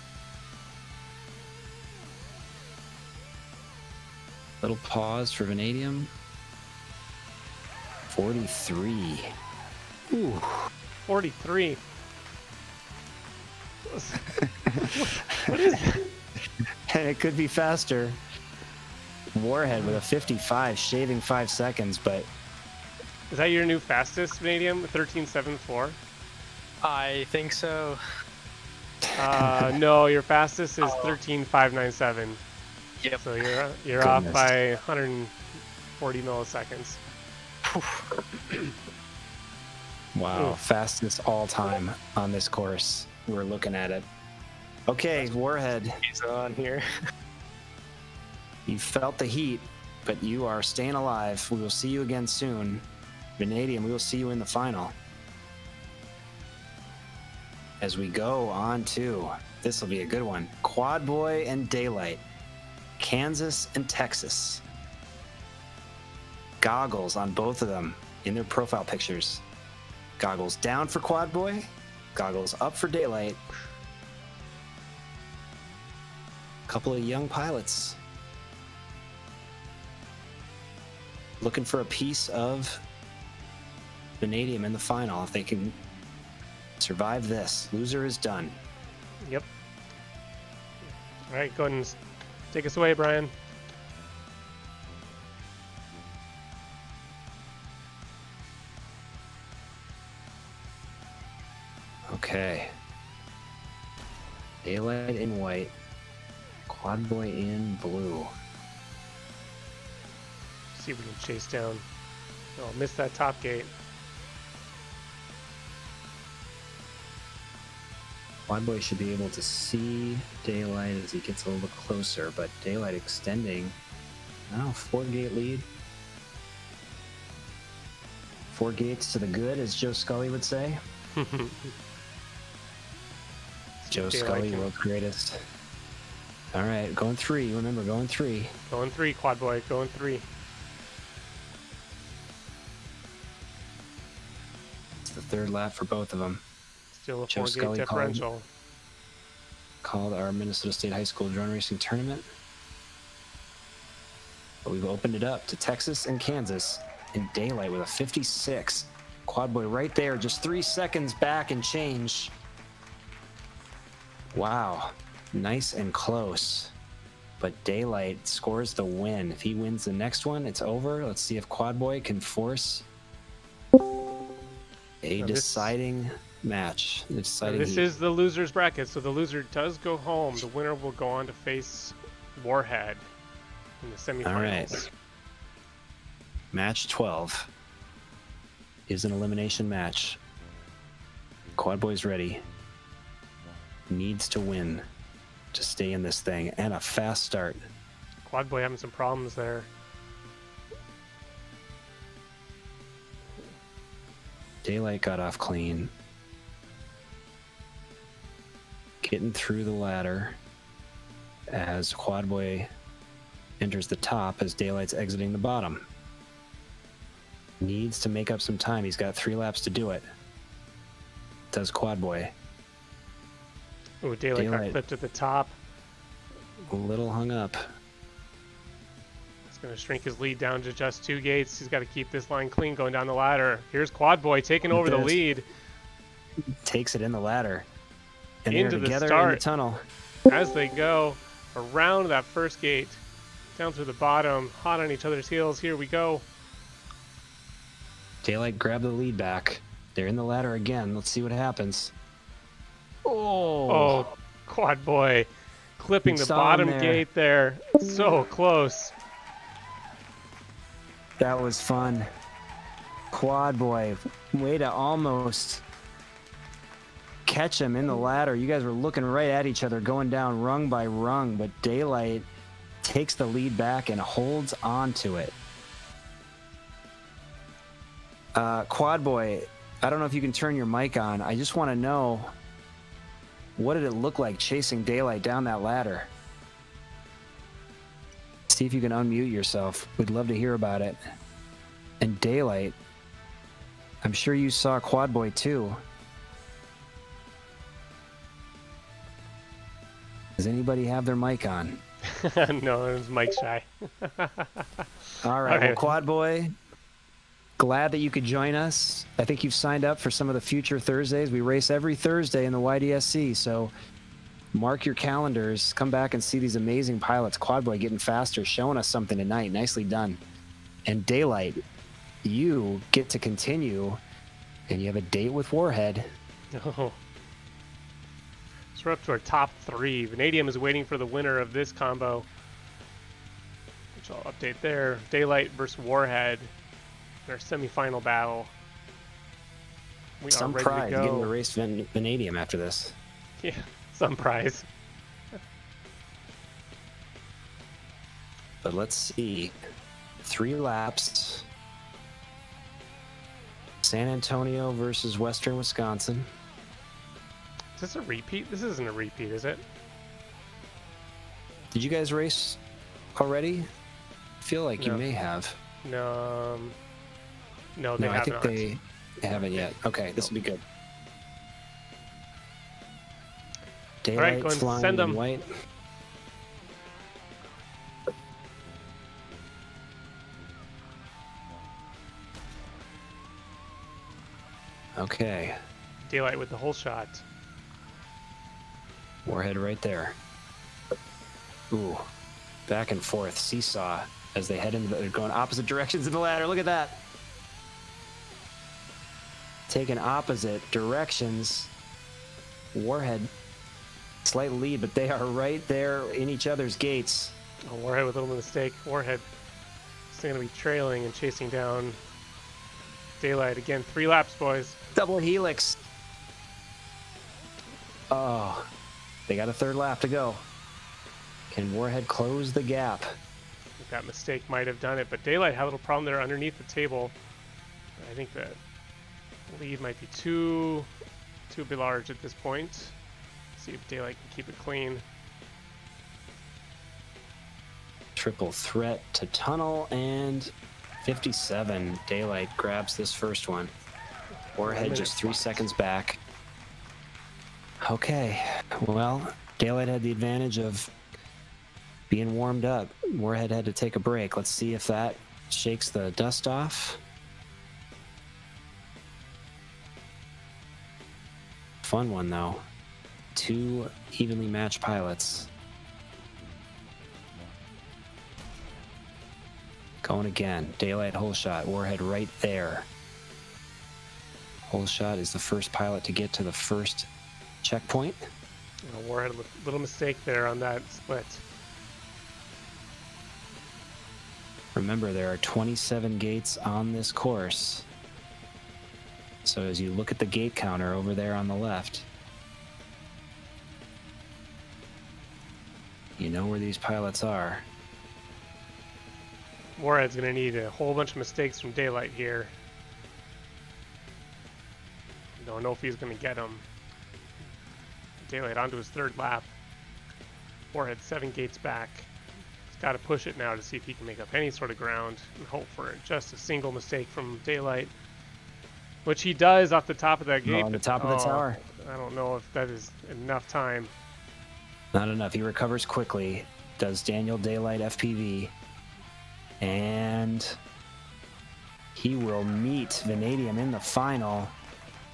A: Little pause for Vanadium. 43. Ooh.
B: 43. What is that?
A: And it could be faster. Warhead with a 55, shaving 5 seconds, but...
B: Is that your new fastest, Vanadium? 13.74?
K: I think so.
B: No, your fastest is 13.597.
K: Yep.
B: So you're off by 140 milliseconds.
A: Wow, fastest all time on this course. We're looking at it. Okay, Warhead.
K: He's on here.
A: You felt the heat, but you are staying alive. We will see you again soon. Vanadium, we will see you in the final. As we go on to, this will be a good one, Quad Boy and Daylight, Kansas and Texas. Goggles on both of them in their profile pictures. Goggles down for Quad Boy, goggles up for Daylight. Couple of young pilots looking for a piece of Vanadium in the final. If they can survive this, loser is done.
B: Yep. All right, go ahead and take us away, Brian.
A: Okay. Daylight in white. Quad Boy in blue.
B: See if we can chase down. Oh, missed that top gate.
A: Quad Boy should be able to see Daylight as he gets a little bit closer, but Daylight extending. Oh, 4-gate lead. 4 gates to the good, as Joe Scully would say. Joe Scully, world's greatest. All right, going 3. Remember, going 3.
B: Going 3, Quad Boy. Going 3.
A: It's the 3rd lap for both of them.
B: Still a
A: Joe
B: 4-gate
A: Scully
B: differential.
A: Called our Minnesota State High School drone racing tournament. But we've opened it up to Texas and Kansas in Daylight with a 56. Quad Boy right there, just 3 seconds back and change. Wow, nice and close. But Daylight scores the win. If he wins the next one, it's over. Let's see if Quad Boy can force a deciding match. This
B: is the loser's bracket, so the loser does go home. The winner will go on to face Warhead in the semifinals.
A: All right. Match 12 is an elimination match. Quad Boy's ready. Needs to win to stay in this thing, and a fast start.
B: Quad Boy having some problems there.
A: Daylight got off clean. Getting through the ladder as Quad Boy enters the top as Daylight's exiting the bottom. Needs to make up some time. He's got 3 laps to do it. Does Quad Boy.
B: Oh, Daylight got clipped at the top.
A: A little hung up.
B: It's going to shrink his lead down to just 2 gates. He's got to keep this line clean going down the ladder. Here's Quad Boy taking over the lead.
A: Takes it in the ladder. And
B: into
A: they're together
B: the start
A: in the tunnel.
B: as they go around that first gate, down through the bottom, hot on each other's heels. Here we go.
A: Daylight grabbed the lead back. They're in the ladder again. Let's see what happens.
B: Oh, Quad Boy clipping the bottom gate there. So close.
A: That was fun. Quad Boy, way to almost catch him in the ladder. You guys were looking right at each other, going down rung by rung, but Daylight takes the lead back and holds on to it. Quad Boy, I don't know if you can turn your mic on. I just want to know, what did it look like chasing Daylight down that ladder? See if you can unmute yourself. We'd love to hear about it. And Daylight, I'm sure you saw Quad Boy too. Does anybody have their mic on?
B: No, it was mic shy.
A: All right, well, Quad Boy, glad that you could join us. I think you've signed up for some of the future Thursdays. We race every Thursday in the YDSC, so mark your calendars. Come back and see these amazing pilots. Quad Boy getting faster, showing us something tonight. Nicely done. And Daylight, you get to continue, and you have a date with Warhead.
B: Oh. So we're up to our top 3. Vanadium is waiting for the winner of this combo, which I'll update there. Daylight versus Warhead. Our semi-final battle. We
A: some
B: are ready
A: pride
B: to go.
A: getting to race Vanadium after this.
B: Yeah, some prize.
A: But let's see. 3 laps. San Antonio versus Western Wisconsin.
B: Is this a repeat? This isn't a repeat, is it?
A: Did you guys race already? I feel like you may have.
B: No. No, they haven't.
A: I think they haven't yet. Okay, this will be good. Daylight
B: go and
A: flying
B: send them.
A: in white. Okay.
B: Daylight with the whole shot.
A: Warhead right there. Ooh. Back and forth. Seesaw as they head into they're going opposite directions in the ladder. Look at that. Taking opposite directions. Warhead, slight lead, but they are right there in each other's gates.
B: Oh, Warhead with a little mistake. Warhead is going to be trailing and chasing down Daylight again. 3 laps, boys.
A: Double helix. Oh, they got a 3rd lap to go. Can Warhead close the gap?
B: I think that mistake might have done it, but Daylight had a little problem there underneath the table. I think that lead might be too large at this point. See if Daylight can keep it clean.
A: Triple threat to tunnel and 57. Daylight grabs this first one. Warhead just 3 seconds back. Okay, well, Daylight had the advantage of being warmed up. Warhead had to take a break. Let's see if that shakes the dust off. Fun one, though. 2 evenly matched pilots. Going again. Daylight hole shot. Warhead right there. Hole shot is the first pilot to get to the first checkpoint.
B: Warhead, a little mistake there on that split.
A: Remember, there are 27 gates on this course. So as you look at the gate counter over there on the left, you know where these pilots are.
B: Warhead's going to need a whole bunch of mistakes from Daylight here. Don't know if he's going to get them. Daylight onto his third lap. Warhead 7 gates back. He's got to push it now to see if he can make up any sort of ground and hope for just a single mistake from Daylight, which he does off the top of that gate.
A: On the top of the tower.
B: I don't know if that is enough time.
A: Not enough. He recovers quickly. Does Daniel Daylight FPV. And he will meet Vanadium in the final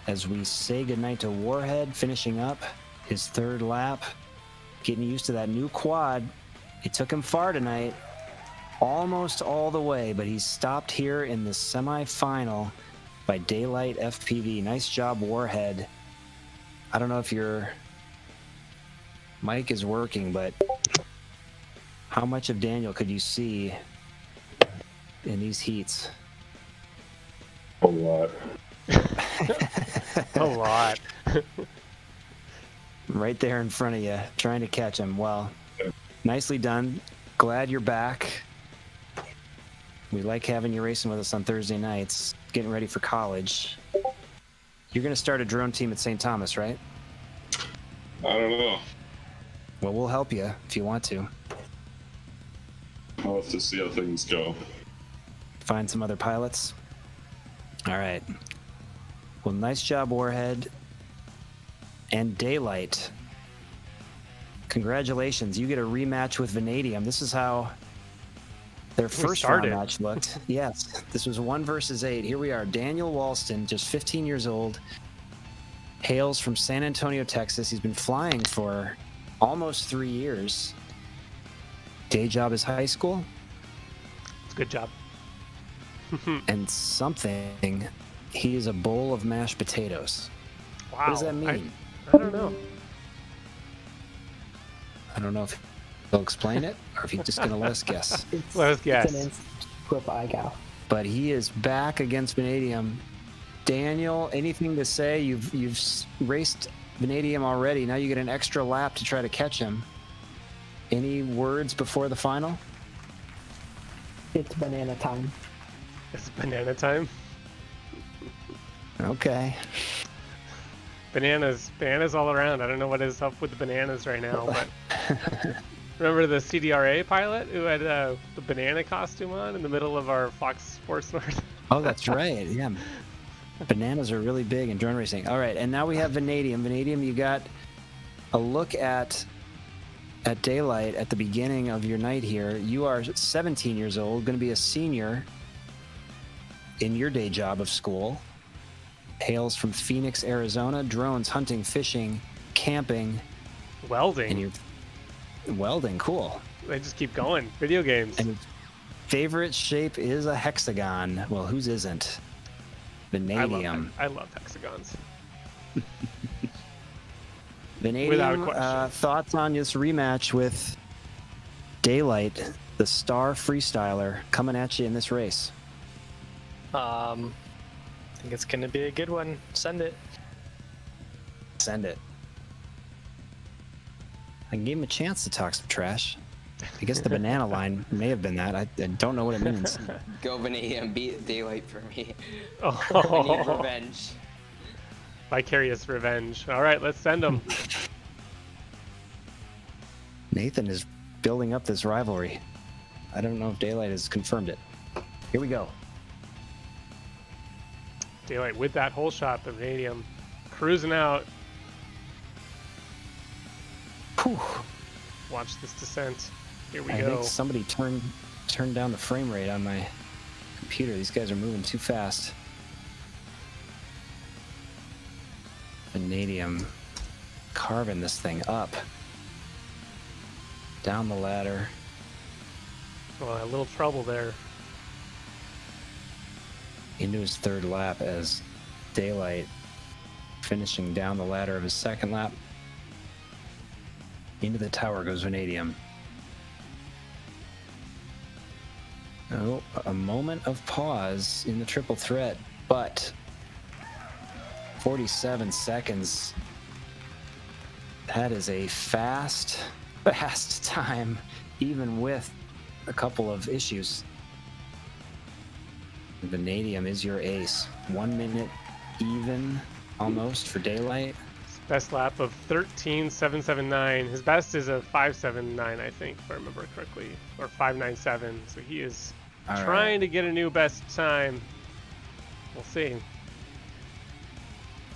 A: as we say goodnight to Warhead, finishing up his third lap, getting used to that new quad. It took him far tonight, almost all the way, but he stopped here in the semi-final by Daylight FPV. Nice job, Warhead. I don't know if your mic is working, but how much of Daniel could you see in these heats?
E: A lot.
B: A lot.
A: Right there in front of you, trying to catch him. Well, nicely done. Glad you're back. We like having you racing with us on Thursday nights, getting ready for college. You're going to start a drone team at St. Thomas, right?
E: I don't know.
A: Well, we'll help you if you want to.
E: I'll have to see how things go.
A: Find some other pilots. All right. Well, nice job, Warhead. And Daylight. Congratulations. You get a rematch with Vanadium. This is how their first round match looked. Yes, this was 1 versus 8. Here we are. Daniel Walston, just 15 years old, hails from San Antonio, Texas. He's been flying for almost 3 years. Day job is high school.
B: It's a good job.
A: And something, he is a bowl of mashed potatoes.
B: Wow.
A: What does that mean?
B: I don't know.
A: I don't know if he'll explain it or if he's just going to let us guess.
B: Let us guess.
I: It's an instant whip I got.
A: But he is back against Vanadium. Daniel, anything to say? You've raced Vanadium already. Now you get an extra lap to try to catch him. Any words before the final?
I: It's banana time.
B: It's banana time.
A: Okay.
B: Bananas all around. I don't know what is up with the bananas right now, but remember the CDRA pilot who had the banana costume on in the middle of our Fox Sports North?
A: Oh, that's right. Yeah. Bananas are really big in drone racing. All right, and now we have Vanadium. Vanadium, you got a look at Daylight at the beginning of your night here. You are 17 years old, going to be a senior in your day job of school. Hails from Phoenix, Arizona. Drones, hunting, fishing, camping.
B: Welding.
A: And you're welding, cool.
B: They just keep going. Video games.
A: And favorite shape is a hexagon. Well, whose isn't? Vanadium.
B: I love hexagons.
A: Vanadium, thoughts on this rematch with Daylight, the star freestyler, coming at you in this race?
K: I think it's gonna be a good one. Send it.
A: Send it. I gave him a chance to talk some trash. I guess the banana line may have been that. I don't know what it means.
H: Go Vanadium, beat Daylight for me.
B: Oh.
H: I need revenge.
B: Vicarious revenge. All right, let's send them.
A: Nathan is building up this rivalry. I don't know if Daylight has confirmed it. Here we go.
B: Daylight with that hole shot, the Vanadium cruising out.
A: Whew.
B: Watch this descent. Here we
A: I
B: go.
A: think somebody turned down the frame rate on my computer. These guys are moving too fast. Vanadium carving this thing up. Down the ladder.
B: Well, a little trouble there.
A: Into his third lap as Daylight finishing down the ladder of his second lap. Into the tower goes Vanadium. Oh, a moment of pause in the triple threat, but 47 seconds. That is a fast time, even with a couple of issues. Vanadium is your ace. 1 minute even, almost, for Daylight.
B: Best lap of 13.779. His best is a 5.79, I think, if I remember correctly, or 5.97. So he is trying to get a new best time. We'll see.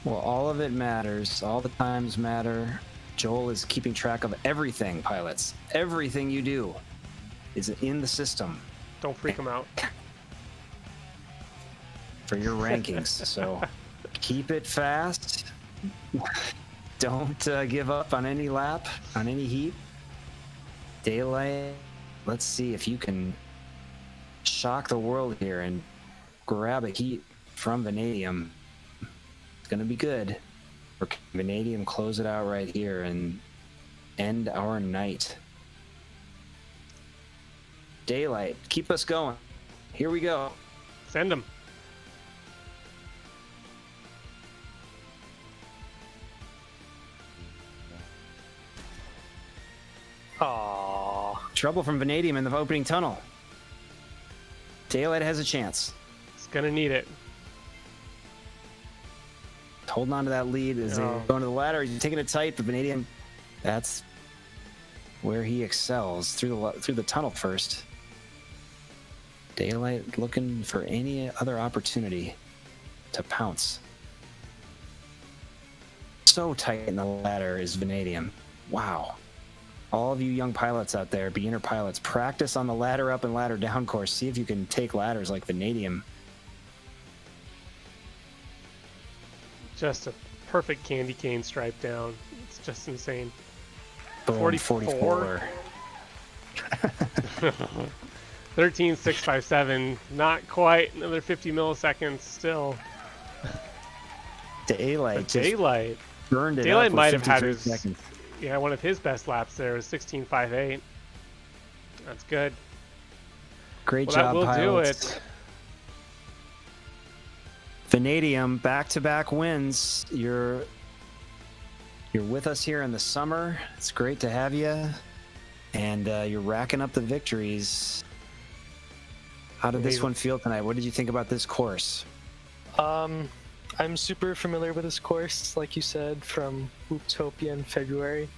A: Well, all of it matters. All the times matter. Joel is keeping track of everything, pilots. Everything you do is in the system.
B: Don't freak him out.
A: For your rankings. So keep it fast. Don't give up on any lap, on any heat. Daylight, let's see if you can shock the world here and grab a heat from Vanadium. It's going to be good. Or can Vanadium close it out right here and end our night? Daylight, keep us going. Here we go.
B: Send him.
K: Aww.
A: Trouble from Vanadium in the opening tunnel. Daylight has a chance.
B: He's gonna need it.
A: Holding on to that lead as they go into the ladder. He's taking it tight, but Vanadium, that's where he excels, through the tunnel first. Daylight looking for any other opportunity to pounce. So tight in the ladder is Vanadium. Wow. All of you young pilots out there, beginner pilots, practice on the ladder up and ladder down course. See if you can take ladders like Vanadium.
B: Just a perfect candy cane stripe down. It's just insane.
A: Boom, 44.
B: 13.657. Not quite. Another 50 milliseconds still.
A: Daylight.
B: Daylight.
A: Burned it
B: Daylight
A: up
B: might
A: with
B: have had
A: 53
B: his.
A: seconds.
B: Yeah, one of his best laps there was 16.58. That's good.
A: Great
B: Well,
A: job,
B: that will
A: pilots.
B: do it.
A: Vanadium, back-to-back wins. You're with us here in the summer. It's great to have you, and you're racking up the victories. How did this one feel tonight? What did you think about this course?
K: I'm super familiar with this course, like you said, from Wooptopia in February.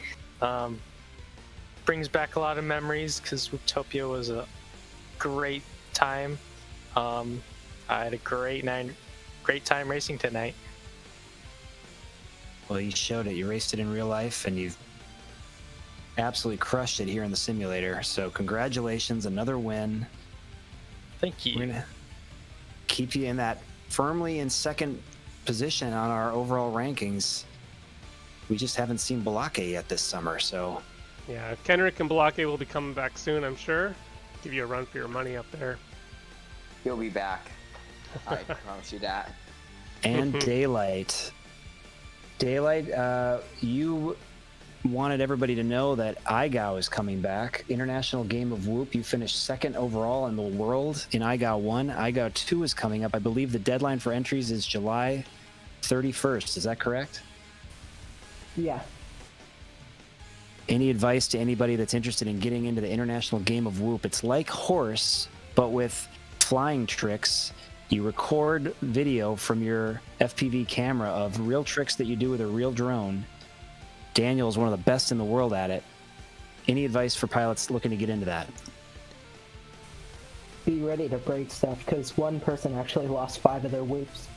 K: Brings back a lot of memories because Wooptopia was a great time. I had a great time racing tonight.
A: Well, you showed it. You raced it in real life, and you've absolutely crushed it here in the simulator. So congratulations, another win.
K: Thank you.
A: We're going to keep you in that firmly in second position on our overall rankings. We just haven't seen Balake yet this summer, so...
B: Yeah, Kenrick and Balake will be coming back soon, I'm sure. Give you a run for your money up there.
H: He'll be back. I promise you that.
A: And Daylight. Daylight, you wanted everybody to know that IGAO is coming back. International Game of Whoop. You finished second overall in the world in IGAO 1. IGAO 2 is coming up. I believe the deadline for entries is July 31st. Is that correct?
I: Yeah.
A: Any advice to anybody that's interested in getting into the International Game of Whoop? It's like horse, but with flying tricks. You record video from your FPV camera of real tricks that you do with a real drone. Daniel is one of the best in the world at it. Any advice for pilots looking to get into that?
I: Be ready to break stuff, because one person actually lost 5 of their whoops.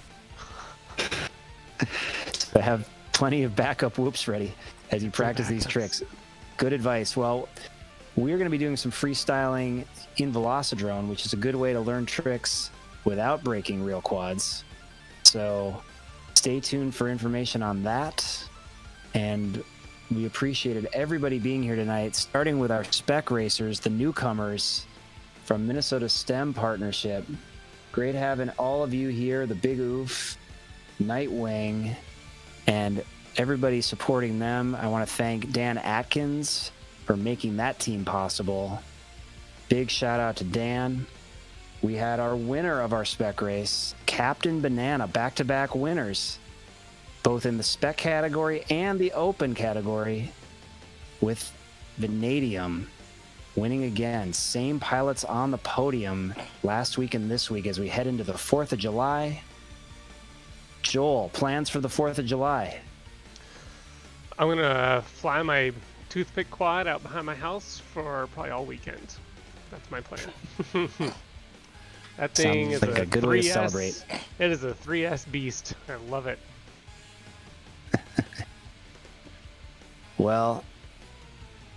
A: So have plenty of backup whoops ready as you practice these tricks. Good advice. Well, we're going to be doing some freestyling in VelociDrone, which is a good way to learn tricks without breaking real quads. So stay tuned for information on that. And we appreciated everybody being here tonight, starting with our spec racers, the newcomers from Minnesota STEM Partnership. Great having all of you here, the Big Oof, Nightwing, and everybody supporting them. I want to thank Dan Atkins for making that team possible. Big shout out to Dan. We had our winner of our spec race, Captain Banana, back-to-back winners, both in the spec category and the open category, with Vanadium winning again. Same pilots on the podium last week and this week as we head into the 4th of July. Joel, plans for the 4th of July?
B: I'm going to fly my toothpick quad out behind my house for probably all weekend. That's my plan. That thing
A: Sounds
B: is
A: like a good
B: 3S.
A: way to celebrate.
B: It is a 3S beast. I love it.
A: Well,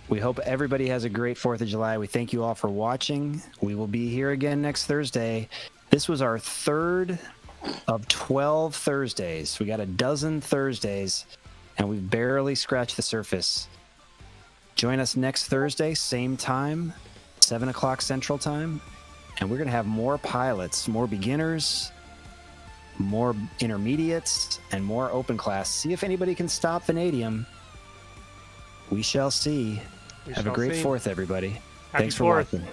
A: we hope everybody has a great 4th of July. We thank you all for watching. We will be here again next Thursday. This was our 3rd of 12 Thursdays. We got a dozen Thursdays, and we've barely scratched the surface. Join us next Thursday, same time, 7 o'clock Central Time, and we're going to have more pilots, more beginners, more intermediates, and more open class. See if anybody can stop Vanadium. We shall see. Have a great 4th, everybody. Thanks for watching.